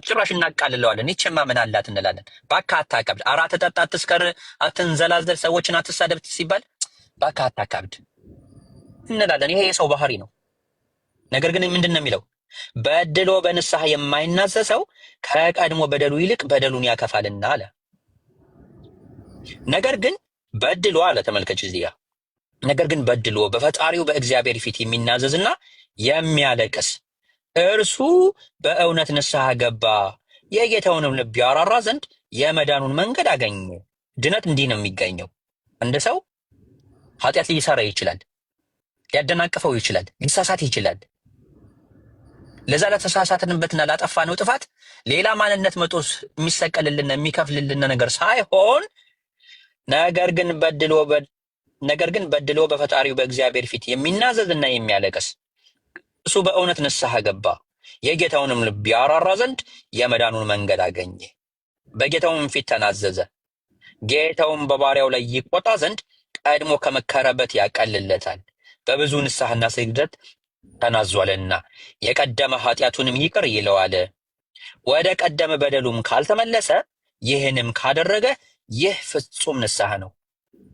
ጭራሽ እናቃልለዋለን። ይችማ ምን አላት እንላለን። ባካ አታካብድ፣ ኧረ አትጠጣ፣ አትስከር፣ አትንዘላዘል፣ ሰዎችን አትሳደብ ሲባል ባካ አታካብድ እንላለን። ይሄ የሰው ባህሪ ነው። ነገር ግን ምንድን ነው የሚለው? በድሎ በንስሐ የማይናዘዘው ከቀድሞ በደሉ ይልቅ በደሉን ያከፋልና አለ። ነገር ግን በድሎ አለ፣ ተመልከች እዚህ ጋር። ነገር ግን በድሎ በፈጣሪው በእግዚአብሔር ፊት የሚናዘዝና የሚያለቅስ እርሱ በእውነት ንስሐ ገባ፣ የጌታውንም ልብ ያራራ ዘንድ የመዳኑን መንገድ አገኘ። ድነት እንዲህ ነው የሚገኘው። አንድ ሰው ኃጢአት ሊሰራ ይችላል፣ ሊያደናቅፈው ይችላል፣ ሊሳሳት ይችላል። ለዛ ለተሳሳትንበትና ላጠፋነው ጥፋት ሌላ ማንነት መጦስ የሚሰቀልልን የሚከፍልልን ነገር ሳይሆን ነገር ግን በድሎ በፈጣሪው በእግዚአብሔር ፊት የሚናዘዝና የሚያለቅስ እሱ በእውነት ንስሐ ገባ፣ የጌታውንም ልብ ያራራ ዘንድ የመዳኑን መንገድ አገኘ። በጌታውም ፊት ተናዘዘ፣ ጌታውም በባሪያው ላይ ይቆጣ ዘንድ ቀድሞ ከመከረበት ያቀልለታል። በብዙ ንስሐና ስግደት ተናዟልና የቀደመ ኃጢአቱንም ይቅር ይለዋል። ወደ ቀደመ በደሉም ካልተመለሰ ይህንም ካደረገ ይህ ፍጹም ንስሐ ነው።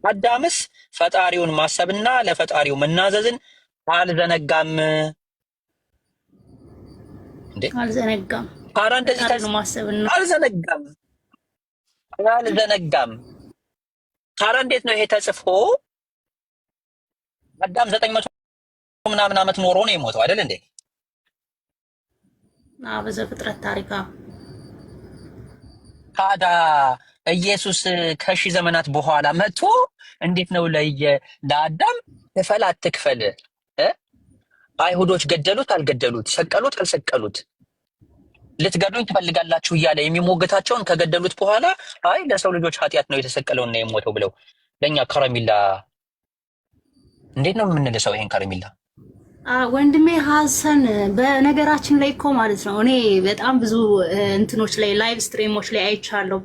አዳምስ ፈጣሪውን ማሰብና ለፈጣሪው መናዘዝን አልዘነጋም። እንዴ አልዘነጋም። ታዲያ እንደዚህ ማሰብና አልዘነጋም። ታዲያ እንዴት ነው ይሄ ተጽፎ? አዳም 900 ምናምን ዓመት ኖሮ ነው የሞተው አይደል እንዴ? በዘፍጥረት ታሪካ ታዲያ ኢየሱስ ከሺህ ዘመናት በኋላ መጥቶ እንዴት ነው ለአዳም ክፈል አትክፈል፣ አይሁዶች ገደሉት አልገደሉት፣ ሰቀሉት አልሰቀሉት፣ ልትገድሉኝ ትፈልጋላችሁ እያለ የሚሞግታቸውን ከገደሉት በኋላ አይ ለሰው ልጆች ኃጢአት ነው የተሰቀለውና የሞተው ብለው ለእኛ ከረሚላ እንዴት ነው የምንልሰው? ይሄን ከረሚላ ወንድሜ ሀሰን በነገራችን ላይ እኮ ማለት ነው እኔ በጣም ብዙ እንትኖች ላይ ላይቭ ስትሪሞች ላይ አይቻለሁ።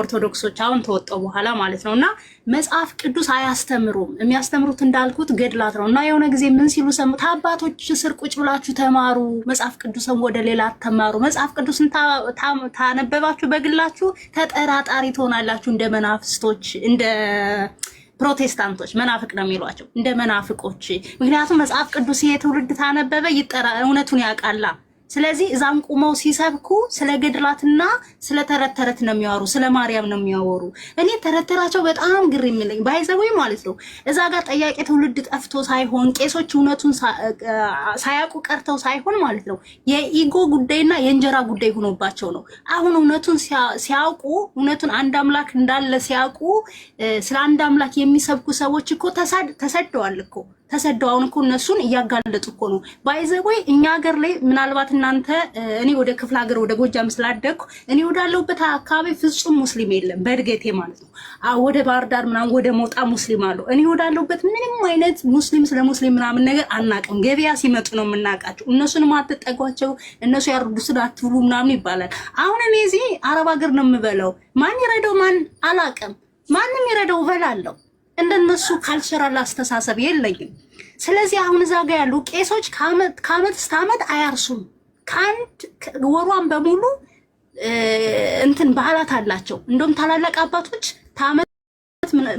ኦርቶዶክሶች አሁን ተወጣው በኋላ ማለት ነው እና መጽሐፍ ቅዱስ አያስተምሩም። የሚያስተምሩት እንዳልኩት ገድላት ነው እና የሆነ ጊዜ ምን ሲሉ ሰሙት፣ አባቶች ስር ቁጭ ብላችሁ ተማሩ፣ መጽሐፍ ቅዱስን ወደ ሌላ አተማሩ። መጽሐፍ ቅዱስን ታነበባችሁ በግላችሁ ተጠራጣሪ ትሆናላችሁ፣ እንደ መናፍስቶች እንደ ፕሮቴስታንቶች መናፍቅ ነው የሚሏቸው፣ እንደ መናፍቆች። ምክንያቱም መጽሐፍ ቅዱስ ይሄ ትውልድ ታነበበ እውነቱን ያውቃላ። ስለዚህ እዛም ቁመው ሲሰብኩ ስለ ገድላትና ስለ ተረት ተረት ነው የሚያወሩ፣ ስለ ማርያም ነው የሚያወሩ። እኔ ተረተራቸው በጣም ግር የሚለኝ ባይዘወይ ማለት ነው። እዛ ጋር ጠያቂ ትውልድ ጠፍቶ ሳይሆን ቄሶች እውነቱን ሳያውቁ ቀርተው ሳይሆን ማለት ነው የኢጎ ጉዳይና የእንጀራ ጉዳይ ሆኖባቸው ነው። አሁን እውነቱን ሲያውቁ እውነቱን አንድ አምላክ እንዳለ ሲያውቁ ስለ አንድ አምላክ የሚሰብኩ ሰዎች እኮ ተሰደዋል እኮ ተሰደው አሁን እኮ እነሱን እያጋለጡ እኮ ነው። ባይዘወይ እኛ ሀገር ላይ ምናልባት እናንተ እኔ ወደ ክፍለ ሀገር ወደ ጎጃም ስላደኩ እኔ ወዳለሁበት አካባቢ ፍጹም ሙስሊም የለም በእድገቴ ማለት ነው። ወደ ባህር ዳር ምናምን ወደ ሞጣ ሙስሊም አለው። እኔ ወዳለሁበት ምንም አይነት ሙስሊም ስለ ሙስሊም ምናምን ነገር አናውቅም። ገበያ ሲመጡ ነው የምናውቃቸው። እነሱንም አትጠጓቸው፣ እነሱ ያርዱስን አትብሉ ምናምን ይባላል። አሁን እኔ እዚህ አረብ ሀገር ነው የምበላው። ማን ይረዳው ማን አላውቅም። ማንም ይረዳው እበላለሁ። እንደነሱ ካልቸራል አስተሳሰብ የለኝም። ስለዚህ አሁን እዛ ጋር ያሉ ቄሶች ከአመት እስከ አመት አያርሱም። ከአንድ ወሯን በሙሉ እንትን ባህላት አላቸው። እንደውም ታላላቅ አባቶች ከአመት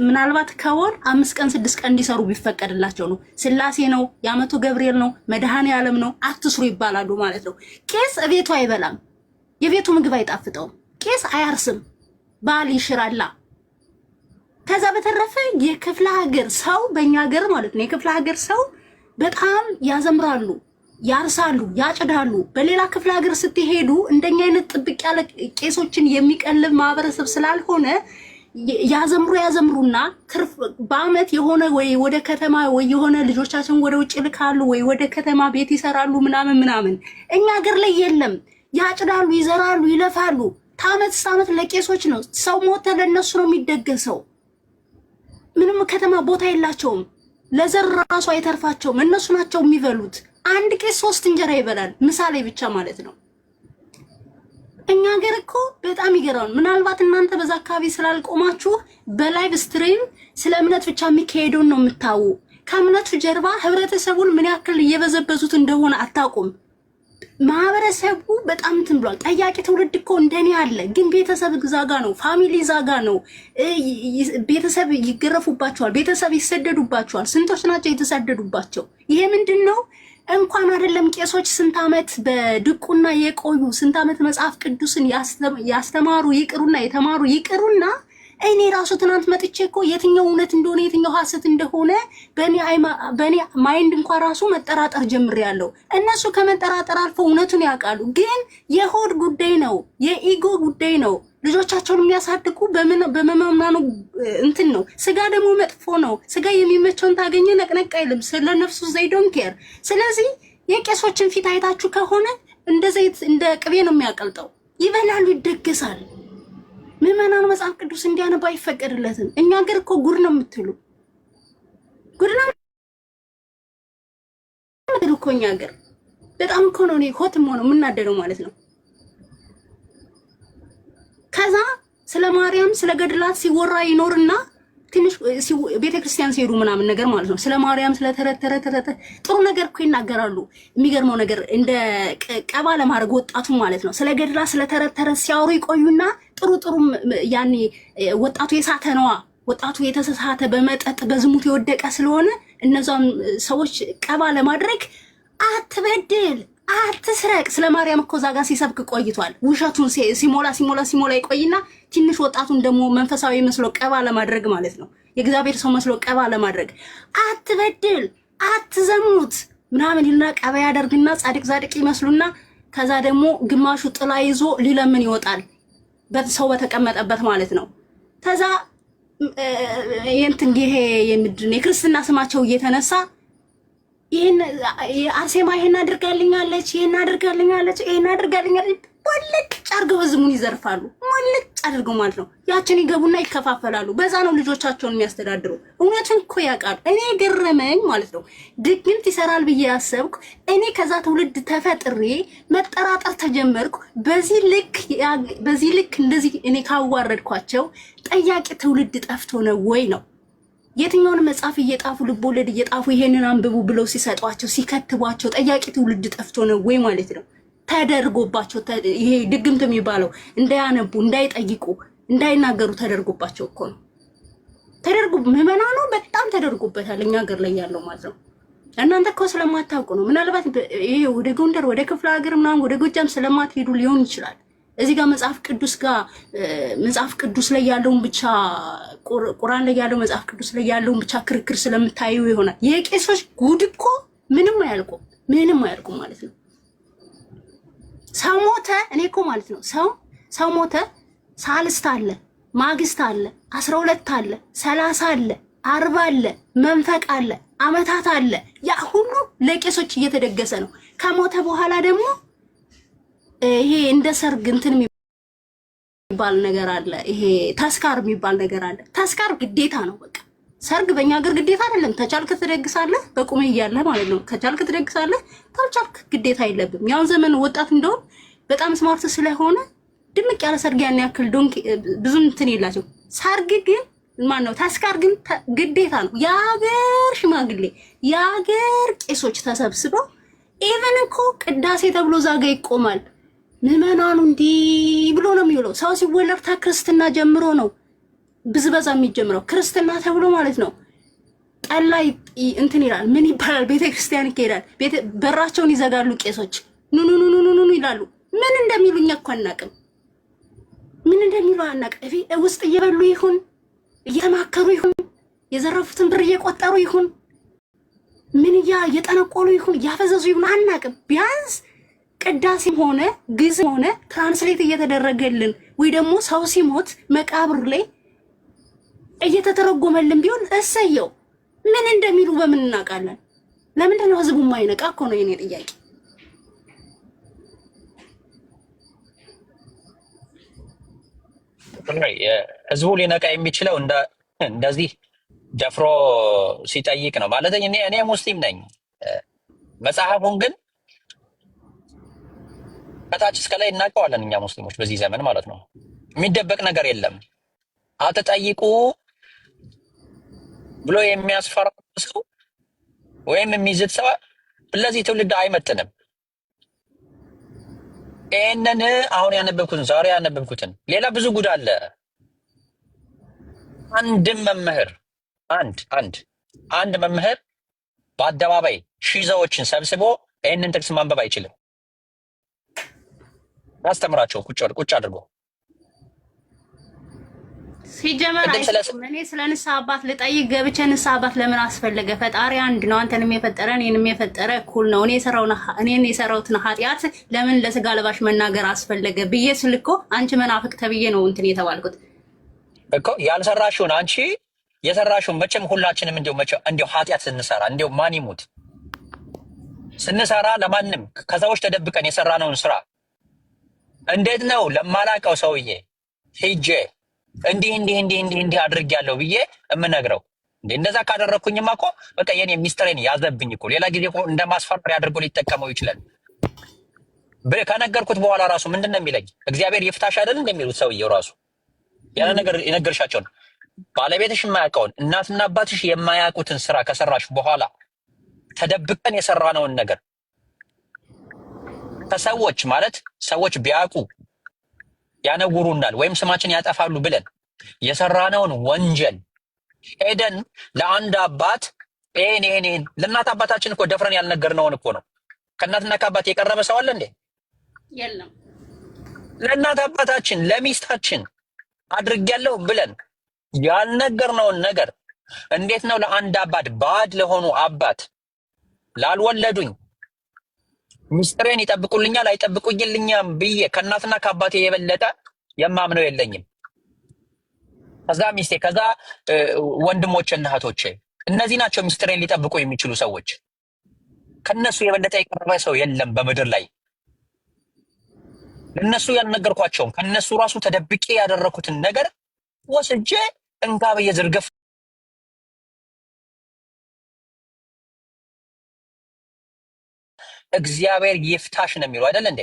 ምናልባት ከወር 5 ቀን 6 ቀን እንዲሰሩ ቢፈቀድላቸው ነው። ስላሴ ነው፣ የአመቱ ገብርኤል ነው፣ መድኃኔ ዓለም ነው፣ አትስሩ ይባላሉ ማለት ነው። ቄስ እቤቱ አይበላም፣ የቤቱ ምግብ አይጣፍጠውም። ቄስ አያርስም፣ ባል ይሽራላ። ከዛ በተረፈ የክፍለ ሀገር ሰው በእኛ ሀገር ማለት ነው የክፍለ ሀገር ሰው በጣም ያዘምራሉ፣ ያርሳሉ፣ ያጭዳሉ። በሌላ ክፍለ ሀገር ስትሄዱ እንደኛ አይነት ጥብቅ ያለ ቄሶችን የሚቀልብ ማህበረሰብ ስላልሆነ ያዘምሩና ትርፍ በአመት የሆነ ወይ ወደ ከተማ ወይ የሆነ ልጆቻቸውን ወደ ውጭ ልካሉ ወይ ወደ ከተማ ቤት ይሰራሉ ምናምን። እኛ ሀገር ላይ የለም። ያጭዳሉ፣ ይዘራሉ፣ ይለፋሉ። ከአመት እስከ አመት ለቄሶች ነው። ሰው ሞተ ለነሱ ነው የሚደገሰው። ምንም ከተማ ቦታ የላቸውም። ለዘር ራሱ አይተርፋቸውም። እነሱ ናቸው የሚበሉት። አንድ ቄስ 3 እንጀራ ይበላል። ምሳሌ ብቻ ማለት ነው። እኛ ሀገር እኮ በጣም ይገርማል። ምናልባት እናንተ በዛ አካባቢ ስላልቆማችሁ በላይቭ ስትሪም ስለ እምነት ብቻ የሚካሄደውን ነው የምታዩ። ከእምነቱ ጀርባ ህብረተሰቡን ምን ያክል እየበዘበዙት እንደሆነ አታውቁም። ማህበረሰቡ በጣም እንትን ብሏል። ጠያቂ ትውልድ እኮ እንደኔ አለ፣ ግን ቤተሰብ ዛጋ ነው፣ ፋሚሊ ዛጋ ነው። ቤተሰብ ይገረፉባቸዋል፣ ቤተሰብ ይሰደዱባቸዋል። ስንቶች ናቸው የተሰደዱባቸው? ይሄ ምንድን ነው? እንኳን አይደለም ቄሶች ስንት ዓመት በድቁና የቆዩ ስንት ዓመት መጽሐፍ ቅዱስን ያስተማሩ ይቅሩና የተማሩ ይቅሩና እኔ ራሱ ትናንት መጥቼ እኮ የትኛው እውነት እንደሆነ የትኛው ሐሰት እንደሆነ በእኔ ማይንድ እንኳን ራሱ መጠራጠር ጀምሬያለሁ። እነሱ ከመጠራጠር አልፎ እውነቱን ያውቃሉ። ግን የሆድ ጉዳይ ነው፣ የኢጎ ጉዳይ ነው። ልጆቻቸውን የሚያሳድጉ በመማምናኑ እንትን ነው። ስጋ ደግሞ መጥፎ ነው። ስጋ የሚመቸውን ታገኘ ነቅነቅ አይልም። ስለነፍሱ ዘይ ዶንት ኬር። ስለዚህ የቄሶችን ፊት አይታችሁ ከሆነ እንደ ዘይት እንደ ቅቤ ነው የሚያቀልጠው። ይበላሉ፣ ይደገሳል። ምዕመናኑ መጽሐፍ ቅዱስ እንዲያነባ አይፈቀድለትም። እኛ ሀገር እኮ ጉድ ነው የምትሉ፣ ጉድ ነው እኮ እኛ ሀገር በጣም እኮ ነው። እኔ ሆትም ሆነ የምናደደው ማለት ነው። ከዛ ስለ ማርያም ስለ ገድላት ሲወራ ይኖርና ትንሽ ቤተክርስቲያን ሲሄዱ ምናምን ነገር ማለት ነው ስለ ማርያም ስለ ተረት ጥሩ ነገር እኮ ይናገራሉ። የሚገርመው ነገር እንደ ቀባ ለማድረግ ወጣቱ ማለት ነው ስለ ገድላት ስለ ተረት ሲያወሩ ይቆዩና ጥሩ ያኔ ወጣቱ የሳተ ነዋ። ወጣቱ የተሳሳተ በመጠጥ በዝሙት የወደቀ ስለሆነ እነዛን ሰዎች ቀባ ለማድረግ አትበድል፣ አትስረቅ። ስለ ማርያም እኮ እዛ ጋር ሲሰብክ ቆይቷል። ውሸቱን ሲሞላ ይቆይና ትንሽ ወጣቱን ደግሞ መንፈሳዊ መስሎ ቀባ ለማድረግ ማለት ነው የእግዚአብሔር ሰው መስሎ ቀባ ለማድረግ አትበድል፣ አትዘሙት ምናምን ይልና ቀባ ያደርግና ጻድቅ ይመስሉና ከዛ ደግሞ ግማሹ ጥላ ይዞ ሊለምን ይወጣል በሰው በተቀመጠበት ማለት ነው። ከዛ ይሄ የምድን የክርስትና ስማቸው እየተነሳ ይሄን አርሴማ ይሄን አድርጋልኛለች ወልቅ አድርገው ህዝቡን ይዘርፋሉ። ወልቅ አድርገው ማለት ነው ያችን ይገቡና ይከፋፈላሉ። በዛ ነው ልጆቻቸውን የሚያስተዳድሩ። እውነቱን እኮ ያውቃሉ። እኔ ገረመኝ ማለት ነው። ድግምት ይሰራል ብዬ ያሰብኩ እኔ ከዛ ትውልድ ተፈጥሬ መጠራጠር ተጀመርኩ። በዚህ ልክ እንደዚህ እኔ ካዋረድኳቸው ጠያቂ ትውልድ ጠፍቶ ነው ወይ ነው? የትኛውን መጽሐፍ እየጣፉ ልቦለድ እየጣፉ ይሄንን አንብቡ ብለው ሲሰጧቸው ሲከትቧቸው ጠያቂ ትውልድ ጠፍቶ ነው ወይ ማለት ነው? ተደርጎባቸው ይሄ ድግምት የሚባለው እንዳያነቡ፣ እንዳይጠይቁ፣ እንዳይናገሩ ተደርጎባቸው እኮ ነው። ምዕመናኑ በጣም ተደርጎበታል እኛ ሀገር ላይ ያለው ማለት ነው። እናንተ እኮ ስለማታውቁ ነው። ምናልባት ይሄ ወደ ጎንደር ወደ ክፍለ ሀገር ምናምን ወደ ጎጃም ስለማትሄዱ ሊሆን ይችላል። እዚህ ጋር መጽሐፍ ቅዱስ ላይ ያለውን ብቻ ቁርአን ላይ ያለው መጽሐፍ ቅዱስ ላይ ያለውን ብቻ ክርክር ስለምታዩ ይሆናል። የቄሶች ጉድ እኮ ምንም አያልቁም ማለት ነው። ሰው ሞተ፣ እኔ እኮ ማለት ነው ሰው ሞተ፣ ሳልስት አለ፣ ማግስት አለ፣ 12 አለ፣ 30 አለ፣ 40 አለ፣ መንፈቅ አለ፣ አመታት አለ። ያ ሁሉ ለቄሶች እየተደገሰ ነው። ከሞተ በኋላ ደግሞ ይሄ እንደ ሰርግ እንትን የሚባል ነገር አለ። ይሄ ተስካር የሚባል ነገር አለ። ተስካር ግዴታ ነው። በቃ ሰርግ በእኛ ሀገር ግዴታ አይደለም። ተቻልክ ትደግሳለህ፣ በቁሜ እያለህ ማለት ነው። ከቻልክ ትደግሳለህ፣ ካልቻልክ ግዴታ የለብም። ያው ዘመን ወጣት እንደውም በጣም ስማርት ስለሆነ ድምቅ ያለ ሰርግ ያን ያክል ብዙ እንትን የላቸው። ሰርግ ግን ማነው ተስካር ግን ግዴታ ነው። የሀገር ሽማግሌ የሀገር ቄሶች ተሰብስበው ኢቨን እኮ ቅዳሴ ተብሎ ዛጋ ይቆማል። ምዕመናኑ እንዲህ ብሎ ነው የሚውለው። ሰው ሲወለድ ከክርስትና ጀምሮ ነው ብዝበዛ የሚጀምረው። ክርስትና ተብሎ ማለት ነው። ጠላ እንትን ይላል። ምን ይባላል? ቤተክርስቲያን ይሄዳል። በራቸውን ይዘጋሉ ቄሶች። ኑኑኑኑኑ ይላሉ። ምን እንደሚሉኝ እኮ አናውቅም። ምን እንደሚሉ አናውቅም። ውስጥ እየበሉ ይሁን እየተማከሩ ይሁን የዘረፉትን ብር እየቆጠሩ ይሁን ምን እየጠነቆሉ ይሁን እያፈዘዙ ይሁን አናውቅም። ቢያንስ ቅዳሴም ሆነ ግዕዝም ሆነ ትራንስሌት እየተደረገልን ወይ ደግሞ ሰው ሲሞት መቃብር ላይ እየተተረጎመልን ቢሆን እሰየው። ምን እንደሚሉ በምን እናውቃለን? ለምንድን ነው ህዝቡ የማይነቃ እኮ ነው የኔ ጥያቄ። ህዝቡ ሊነቃ የሚችለው እንደዚህ ደፍሮ ሲጠይቅ ነው ማለት። እኔ ሙስሊም ነኝ። መጽሐፉን ግን ከታች እስከ ላይ እናውቀዋለን እኛ ሙስሊሞች በዚህ ዘመን ማለት ነው። የሚደበቅ ነገር የለም። አትጠይቁ ብሎ የሚያስፈራ ሰው ወይም የሚዝት ሰው ለዚህ ትውልድ አይመጥንም። ይህንን አሁን ያነበብኩትን ዛሬ ያነበብኩትን ሌላ ብዙ ጉድ አለ። አንድም መምህር አንድ መምህር በአደባባይ ሺዛዎችን ሰብስቦ ይህንን ጥቅስ ማንበብ አይችልም። አስተምራቸው ቁጭ አድርጎ ሲጀመር እኔ ስለ ንስሐ አባት ልጠይቅ ገብቼ ንስሐ አባት ለምን አስፈለገ? ፈጣሪ አንድ ነው። አንተንም የፈጠረ እኔንም የፈጠረ እኩል ነው። እኔን የሰራሁትን ኃጢአት ለምን ለስጋ ለባሽ መናገር አስፈለገ ብዬ ስልኮ አንቺ መናፍቅ ተብዬ ነው እንትን የተባልኩት እኮ። ያልሰራሽውን አንቺ የሰራሽውን መቼም ሁላችንም እንዲያው ኃጢአት ስንሰራ እንዲያው ማን ይሙት ስንሰራ ለማንም ከሰዎች ተደብቀን የሰራነውን ስራ እንዴት ነው ለማላውቀው ሰውዬ ሄጄ እንዲህ አድርጌያለሁ ብዬ የምነግረው? እንደዛ ካደረኩኝማ እኮ በቃ የኔ ሚስጥሬን ያዘብኝ እኮ። ሌላ ጊዜ እኮ እንደማስፈራሪያ አድርጎ ሊጠቀመው ይችላል። ከነገርኩት በኋላ ራሱ ምንድን ነው የሚለኝ? እግዚአብሔር ይፍታሽ አይደል እንደሚሉት ሰውዬው ራሱ ያለ ነገር የነገርሻቸውን ባለቤትሽ የማያውቀውን እናትና አባትሽ የማያውቁትን ስራ ከሰራሽ በኋላ ተደብቀን የሰራነውን ነገር ከሰዎች ማለት ሰዎች ቢያውቁ ያነውሩናል ወይም ስማችን ያጠፋሉ ብለን የሰራነውን ወንጀል ሄደን ለአንድ አባት ይሄን ለእናት አባታችን እኮ ደፍረን ያልነገርነውን እኮ ነው። ከእናትና ከአባት የቀረበ ሰው አለ እንዴ? የለም። ለእናት አባታችን ለሚስታችን አድርጌያለሁ ብለን ያልነገርነውን ነገር እንዴት ነው ለአንድ አባት ባድ ለሆኑ አባት ላልወለዱኝ ሚስጥሬን ይጠብቁልኛል አይጠብቁልኝም ብዬ ከእናትና ከአባቴ የበለጠ የማምነው የለኝም። ከዛ ሚስቴ፣ ከዛ ወንድሞቼና እህቶቼ እነዚህ ናቸው ሚስጥሬን ሊጠብቁ የሚችሉ ሰዎች። ከነሱ የበለጠ የቀረበ ሰው የለም በምድር ላይ። ለነሱ ያልነገርኳቸውን ከነሱ ራሱ ተደብቄ ያደረኩትን ነገር ወስጄ እንካ በየዝርግፍ እግዚአብሔር ይፍታሽ ነው የሚሉ አይደል እንዴ?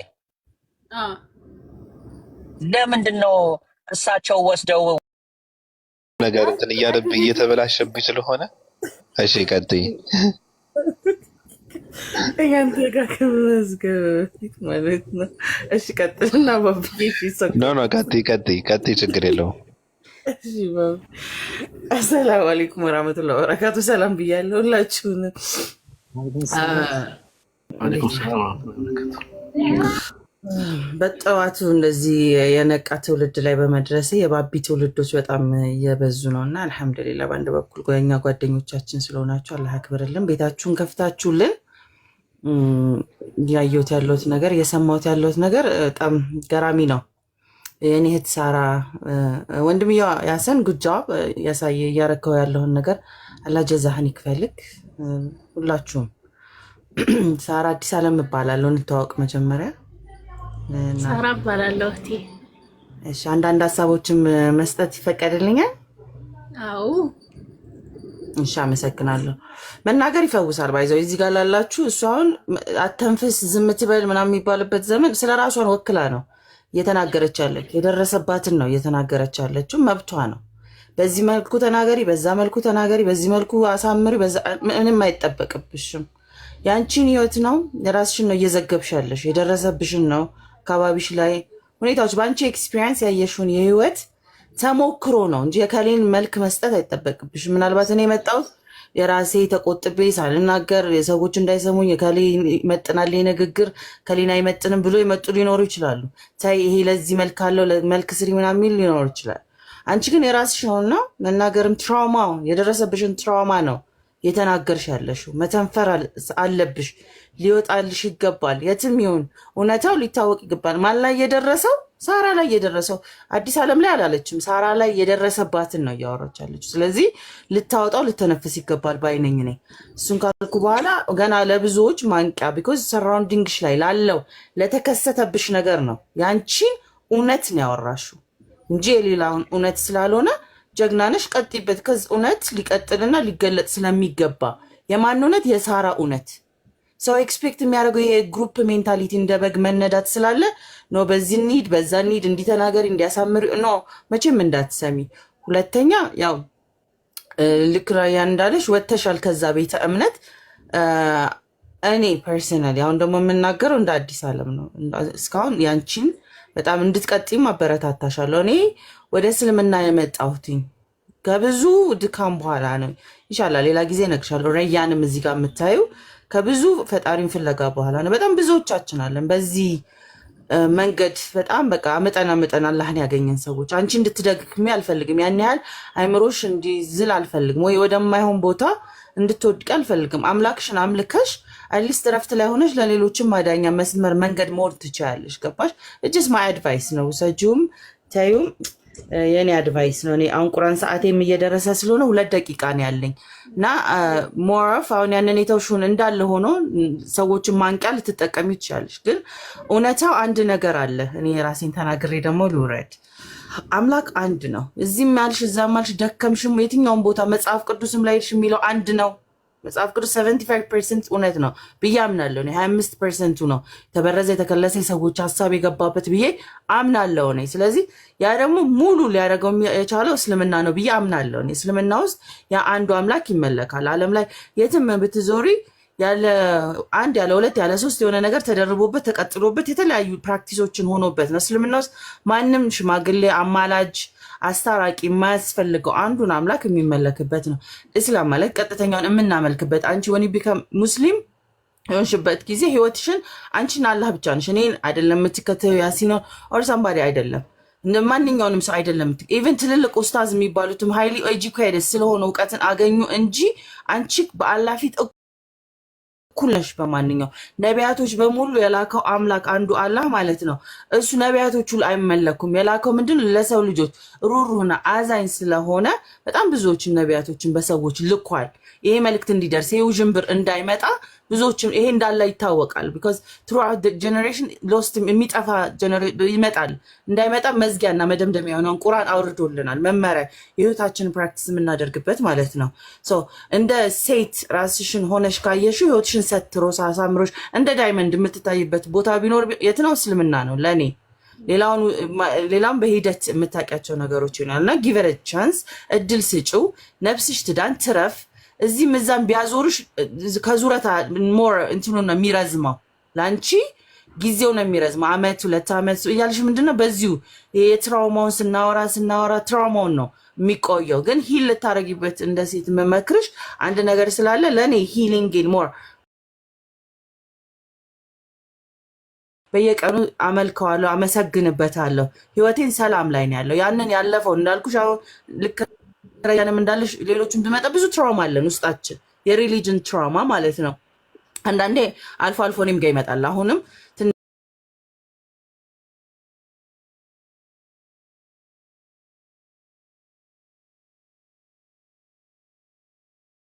ለምንድን ነው እሳቸው ወስደው ነገር እንትን እያለብኝ እየተበላሸብኝ ስለሆነ እሺ ቀጥይ። ያንተ ጋር ከመዝገብ ማለት ነው። እሺ ቀጥልና ባብዬሽ ይሰክ ኖ ቀጥይ ችግር የለውም። እሺ አሰላሙ አለይኩም ወራህመቱላሂ ወበረካቱ። ሰላም ብያለሁ ሁላችሁንም። አለይኩም ሰላም ወራህመቱላሂ ወበረካቱ። በጠዋቱ እንደዚህ የነቃ ትውልድ ላይ በመድረሴ የባቢ ትውልዶች በጣም እየበዙ ነው እና አልሐምዱሊላህ በአንድ በኩል የኛ ጓደኞቻችን ስለሆናችሁ አላህ ያክብርልን። ቤታችሁን ከፍታችሁልን ያየሁት ያለሁት ነገር እየሰማሁት ያለሁት ነገር በጣም ገራሚ ነው። የኔ እህት ሳራ ወንድምየዋ ያሰን ጉጃብ ያሳየ እያረከው ያለውን ነገር አላህ ጀዛህን ይክፈልክ። ሁላችሁም ሳራ አዲስ አለም እባላለሁ። እንተዋወቅ መጀመሪያ። ሳራ እባላለሁ እህቴ። እሺ አንዳንድ ሀሳቦችም መስጠት ይፈቀድልኛል? አዎ እሺ አመሰግናለሁ። መናገር ይፈውሳል። ባይዘው እዚህ ጋር ላላችሁ እሷ አሁን አተንፍስ ዝም ትበል ምናምን የሚባልበት ዘመን ስለ ራሷን ወክላ ነው እየተናገረች ያለች። የደረሰባትን ነው እየተናገረች ያለችው። መብቷ ነው። በዚህ መልኩ ተናገሪ፣ በዛ መልኩ ተናገሪ፣ በዚህ መልኩ አሳምሪ፣ ምንም አይጠበቅብሽም። ያንቺን ህይወት ነው የራስሽን ነው እየዘገብሽ ያለሽ። የደረሰብሽን ነው አካባቢሽ ላይ ሁኔታዎች በአንቺ ኤክስፒሪየንስ ያየሽውን የህይወት ተሞክሮ ነው እንጂ የከሌን መልክ መስጠት አይጠበቅብሽም። ምናልባት እኔ የመጣሁት የራሴ ተቆጥቤ ሳልናገር የሰዎች እንዳይሰሙኝ የከሌ ይመጥናል ንግግር ከሌን አይመጥንም ብሎ የመጡ ሊኖሩ ይችላሉ። ታይ ይሄ ለዚህ መልክ አለው መልክ ስሪ ምናምን የሚል ሊኖሩ ይችላል። አንቺ ግን የራስሽ ነውና መናገርም ትራውማው የደረሰብሽን ትራውማ ነው የተናገርሽ ያለሽው። መተንፈር አለብሽ። ሊወጣልሽ ይገባል። የትም ይሁን እውነታው ሊታወቅ ይገባል። ማን ላይ የደረሰው? ሳራ ላይ የደረሰው። አዲስ ዓለም ላይ አላለችም። ሳራ ላይ የደረሰባትን ነው እያወራች ያለችው። ስለዚህ ልታወጣው ልተነፍስ ይገባል ባይነኝ ነኝ። እሱን ካልኩ በኋላ ገና ለብዙዎች ማንቂያ ቢኮዝ ሰራውንዲንግሽ ላይ ላለው ለተከሰተብሽ ነገር ነው ያንቺን እውነት ነው ያወራሽው እንጂ የሌላውን እውነት ስላልሆነ ጀግናነሽ ቀጥይበት። ከዚህ እውነት ሊቀጥልና ሊገለጥ ስለሚገባ የማን እውነት? የሳራ እውነት። ሰው ኤክስፔክት የሚያደርገው የግሩፕ ሜንታሊቲ እንደ በግ መነዳት ስላለ ኖ በዚህ እንሂድ በዛ እንሂድ እንዲተናገሪ እንዲያሳምር ኖ መቼም እንዳትሰሚ። ሁለተኛ ያው ልክ ያን እንዳለሽ ወተሻል ከዛ ቤተ እምነት። እኔ ፐርሰናሊ አሁን ደግሞ የምናገረው እንደ አዲስ ዓለም ነው። እስካሁን ያንቺን በጣም እንድትቀጥይም አበረታታሻለሁ። እኔ ወደ እስልምና የመጣሁትኝ ከብዙ ድካም በኋላ ነው። ኢንሻላህ ሌላ ጊዜ እነግርሻለሁ። ረያንም እዚህ ጋር የምታዩ ከብዙ ፈጣሪን ፍለጋ በኋላ ነው። በጣም ብዙዎቻችን አለን በዚህ መንገድ በጣም በቃ መጠን አላህን ያገኘን ሰዎች። አንቺ እንድትደግሚ አልፈልግም። ያን ያህል አይምሮሽ እንዲዝል አልፈልግም፣ ወይ ወደማይሆን ቦታ እንድትወድቅ አልፈልግም። አምላክሽን አምልከሽ አትሊስት እረፍት ላይ ሆነሽ ለሌሎችም ማዳኛ መስመር መንገድ መወድ ትችያለሽ። ገባሽ? እጅስ ማይ አድቫይስ ነው። ሰጂውም ታዩም የኔ አድቫይስ ነው። እኔ አሁን ቁርአን ሰዓቴም እየደረሰ ስለሆነ 2 ደቂቃ ነው ያለኝ እና ሞራፍ አሁን ያንን የተውሹን እንዳለ ሆኖ ሰዎችን ማንቂያ ልትጠቀሚ ትችላለሽ። ግን እውነታው አንድ ነገር አለ። እኔ የራሴን ተናግሬ ደግሞ ልውረድ። አምላክ አንድ ነው። እዚህም ያልሽ እዛም ያልሽ ደከምሽም የትኛውን ቦታ መጽሐፍ ቅዱስም ላይ የሚለው አንድ ነው። መጽሐፍ ቅዱስ 75% እውነት ነው ብዬ አምናለሁ። 25%ቱ ነው የተበረዘ የተከለሰ የሰዎች ሀሳብ የገባበት ብዬ አምናለሁ እኔ። ስለዚህ ያ ደግሞ ሙሉ ሊያደርገው የቻለው እስልምና ነው ብዬ አምናለሁ እኔ። እስልምና ውስጥ ያ አንዱ አምላክ ይመለካል። ዓለም ላይ የትም ብትዞሪ ያለ 1 ያለ 2 ያለ 3 የሆነ ነገር ተደርቦበት ተቀጥሎበት የተለያዩ ፕራክቲሶችን ሆኖበት ነው። እስልምና ውስጥ ማንም ሽማግሌ አማላጅ አስታራቂ የማያስፈልገው አንዱን አምላክ የሚመለክበት ነው። እስላም ማለት ቀጥተኛውን የምናመልክበት። አንቺ ወኒ ቢከም ሙስሊም የሆንሽበት ጊዜ ህይወትሽን አንቺና አላህ ብቻ ነሽ። እኔን አይደለም የምትከተዩ ያሲን ኦር ሳምባዲ አይደለም እንደ ማንኛውንም ሰው አይደለም። ኢቨን ትልልቅ ኡስታዝ የሚባሉትም ሃይሊ ኤጁኬትድ ስለሆነ እውቀትን አገኙ እንጂ አንቺ በአላህ ፊት እኩል ነሽ። በማንኛው ነቢያቶች በሙሉ የላከው አምላክ አንዱ አላህ ማለት ነው። እሱ ነቢያቶቹ አይመለኩም። የላከው ምንድነው? ለሰው ልጆች ሩሩና አዛኝ ስለሆነ በጣም ብዙዎችን ነቢያቶችን በሰዎች ልኳል። ይሄ መልእክት እንዲደርስ ይሄ ውዥንብር እንዳይመጣ ብዙዎችም ይሄ እንዳለ ይታወቃል። ቢኮዝ ትሩአውት ጀነሬሽን ሎስት የሚጠፋ ይመጣል። እንዳይመጣ መዝጊያና መደምደሚያ የሆነውን ቁርአን አውርዶልናል። መመሪያ የህይወታችንን ፕራክቲስ የምናደርግበት ማለት ነው። እንደ ሴት ራስሽን ሆነሽ ካየሽው ህይወትሽን ሰትሮ ሳሳምሮሽ እንደ ዳይመንድ የምትታይበት ቦታ ቢኖር የት ነው? እስልምና ነው ለእኔ። ሌላም በሂደት የምታውቂያቸው ነገሮች ይሆናል እና ጊቨር ቻንስ እድል ስጭው። ነፍስሽ ትዳን ትረፍ። እዚህም እዛም ቢያዞርሽ ከዙረት ሞር እንትኑ ነው የሚረዝመው። ለአንቺ ጊዜው ነው የሚረዝመው። 1 2 ዓመት እያልሽ ምንድነው በዚሁ የትራውማውን ስናወራ ትራውማውን ነው የሚቆየው። ግን ሂል ልታረጊበት እንደ ሴት መመክርሽ አንድ ነገር ስላለ ለእኔ ሂሊንግ ሞር በየቀኑ አመልከዋለሁ፣ አመሰግንበታለሁ። ህይወቴን ሰላም ላይ ነው ያለው። ያንን ያለፈው እንዳልኩሽ አሁን ልክ ረያንም እንዳለሽ ሌሎችም ብመጣ ብዙ ትራውማ አለን ውስጣችን፣ የሪሊጅን ትራውማ ማለት ነው። አንዳንዴ አልፎ አልፎ እኔም ጋር ይመጣል። አሁንም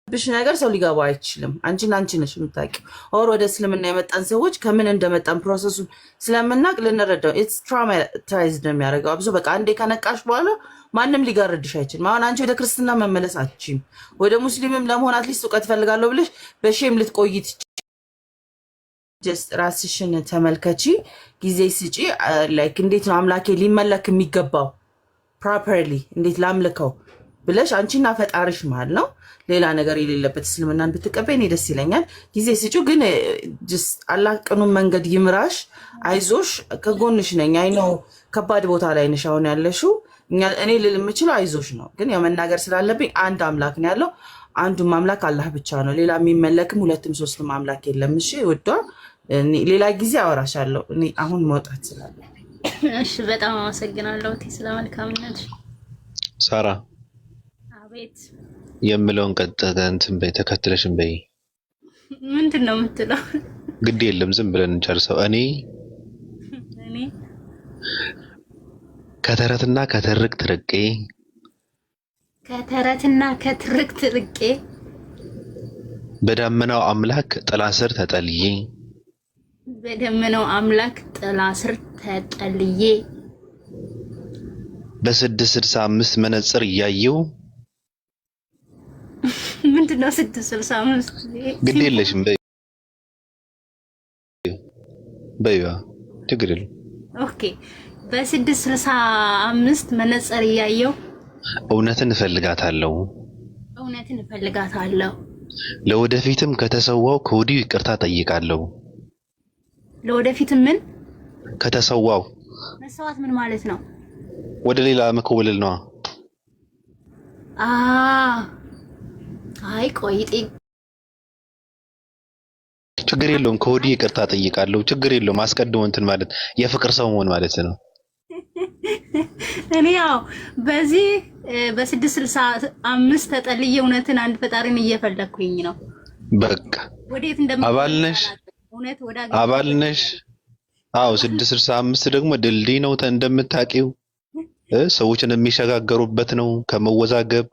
ብሽ ነገር ሰው ሊገባው አይችልም። አንቺ ነሽ የምታውቂው። ኦር ወደ እስልምና የመጣን ሰዎች ከምን እንደመጣን ፕሮሰሱን ስለምናውቅ ልንረዳው። ኢትስ ትራውማታይዝድ ነው የሚያደርገው። አብሶ በቃ አንዴ ከነቃሽ በኋላ ማንም ሊጋርድሽ አይችልም። አሁን አንቺ ወደ ክርስትና መመለስ አትችይም። ወደ ሙስሊምም ለመሆን አትሊስት እውቀት እፈልጋለሁ ብለሽ በሼም ልትቆይ ጀስት ራስሽን ተመልከቺ፣ ጊዜ ስጪ። ላይክ እንዴት ነው አምላኬ ሊመለክ የሚገባው ፕሮፐርሊ እንዴት ላምልከው ብለሽ አንቺና ፈጣሪሽ መሀል ነው ሌላ ነገር የሌለበት እስልምናን ብትቀበይ እኔ ደስ ይለኛል። ጊዜ ስጪው። ግን አላህ ቅኑን መንገድ ይምራሽ። አይዞሽ፣ ከጎንሽ ነኝ። አይ ነው ከባድ ቦታ ላይ ነሽ አሁን ያለሽው። እኔ ልል የምችለው አይዞሽ ነው። ግን ያው መናገር ስላለብኝ አንድ አምላክ ነው ያለው። አንዱም አምላክ አላህ ብቻ ነው። ሌላ የሚመለክም ሁለትም ሶስትም አምላክ የለም። እሺ ውዷ፣ ሌላ ጊዜ አወራሻለሁ። እኔ አሁን መውጣት ስላለብኝ። እሺ፣ በጣም አመሰግናለሁ ስለ መልካምነት። ሳራ አቤት። የምለውን እንትን በይ፣ ተከትለሽን በይ። ምንድን ነው የምትለው? ግድ የለም ዝም ብለን እንጨርሰው። እኔ ከተረትና ከትርክት ርቄ በደመናው አምላክ ጥላ ስር ተጠልዬ በ665 መነጽር እያየው ምንድነው 665? ግድ የለሽም በይዋ ችግር የለም። ኦኬ በ665 መነጽር እያየው እውነትን እፈልጋታለሁ። ለወደፊትም ከተሰዋው ከወዲሁ ይቅርታ ጠይቃለሁ። ለወደፊትም ምን ከተሰዋው መስዋዕት ምን ማለት ነው? ወደ ሌላ መኮብለል ነው። አይ ቆይጤ ችግር የለውም። ከወዲሁ ይቅርታ ጠይቃለሁ። ችግር የለውም። አስቀድሞ እንትን ማለት የፍቅር ሰው መሆን ማለት ነው። እኔ ያው በዚህ በ665 ተጠልዬ እውነትን አንድ ፈጣሪን እየፈለኩኝ ነው። በቃ ወዴት አባልነሽ አባልነሽ። አዎ 665 ደግሞ ድልድይ ነው እንደምታውቂው፣ ሰዎችን የሚሸጋገሩበት ነው። ከመወዛገብ፣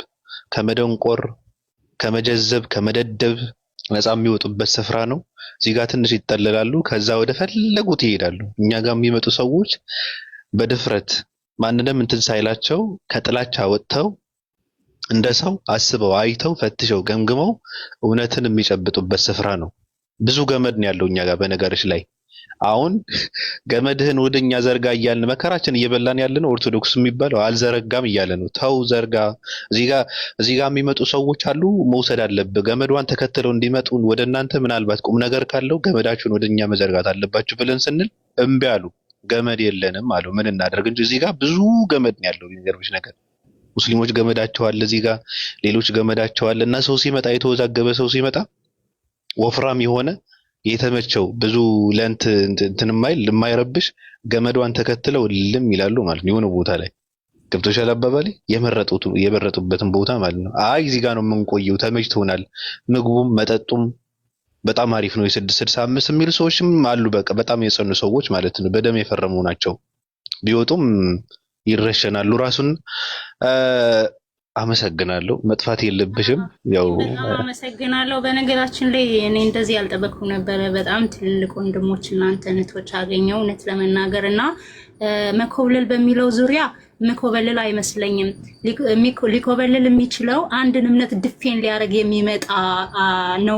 ከመደንቆር፣ ከመጀዘብ፣ ከመደደብ ነፃ የሚወጡበት ስፍራ ነው። እዚህ ጋር ትንሽ ይጠለላሉ፣ ከዛ ወደ ፈለጉት ይሄዳሉ። እኛ ጋር የሚመጡ ሰዎች በድፍረት ማንንም እንትን ሳይላቸው ከጥላቻ ወጥተው እንደ ሰው አስበው አይተው ፈትሸው ገምግመው እውነትን የሚጨብጡበት ስፍራ ነው። ብዙ ገመድ ነው ያለው እኛ ጋር። በነገርሽ ላይ አሁን ገመድህን ወደኛ ዘርጋ እያልን መከራችን እየበላን ያለነው ኦርቶዶክስ የሚባለው አልዘረጋም እያለ ነው። ተው ዘርጋ። እዚህ ጋር የሚመጡ ሰዎች አሉ፣ መውሰድ አለብህ። ገመዷን ተከትለው እንዲመጡ ወደ እናንተ ምናልባት ቁም ነገር ካለው ገመዳችሁን ወደኛ መዘርጋት አለባችሁ ብለን ስንል እምቢ አሉ። ገመድ የለንም አሉ። ምን እናደርግ እንጂ እዚህ ጋር ብዙ ገመድ ነው ያለው። የሚገርምሽ ነገር ሙስሊሞች ገመዳቸው አለ፣ እዚህ ጋር ሌሎች ገመዳቸው አለ። እና ሰው ሲመጣ የተወዛገበ ሰው ሲመጣ ወፍራም የሆነ የተመቸው ብዙ ለንት እንትን የማይረብሽ ገመዷን ተከትለው ልም ይላሉ ማለት ነው። የሆነ ቦታ ላይ ገብቶሻል አባባሌ? የመረጡበትን ቦታ ማለት ነው። አይ እዚህ ጋር ነው የምንቆየው፣ ተመችቶናል፣ ምግቡም መጠጡም በጣም አሪፍ ነው። የ665 የሚሉ ሰዎችም አሉ። በቃ በጣም የጸኑ ሰዎች ማለት ነው። በደም የፈረሙ ናቸው። ቢወጡም ይረሸናሉ። ራሱን አመሰግናለሁ። መጥፋት የለብሽም። ያው አመሰግናለሁ። በነገራችን ላይ እኔ እንደዚህ ያልጠበቅኩ ነበረ። በጣም ትልልቅ ወንድሞች እና እህቶች አገኘው እውነት ለመናገር እና መኮብለል በሚለው ዙሪያ መኮበለል አይመስለኝም። ሊኮበለል የሚችለው አንድን እምነት ድፌን ሊያደርግ የሚመጣ ነው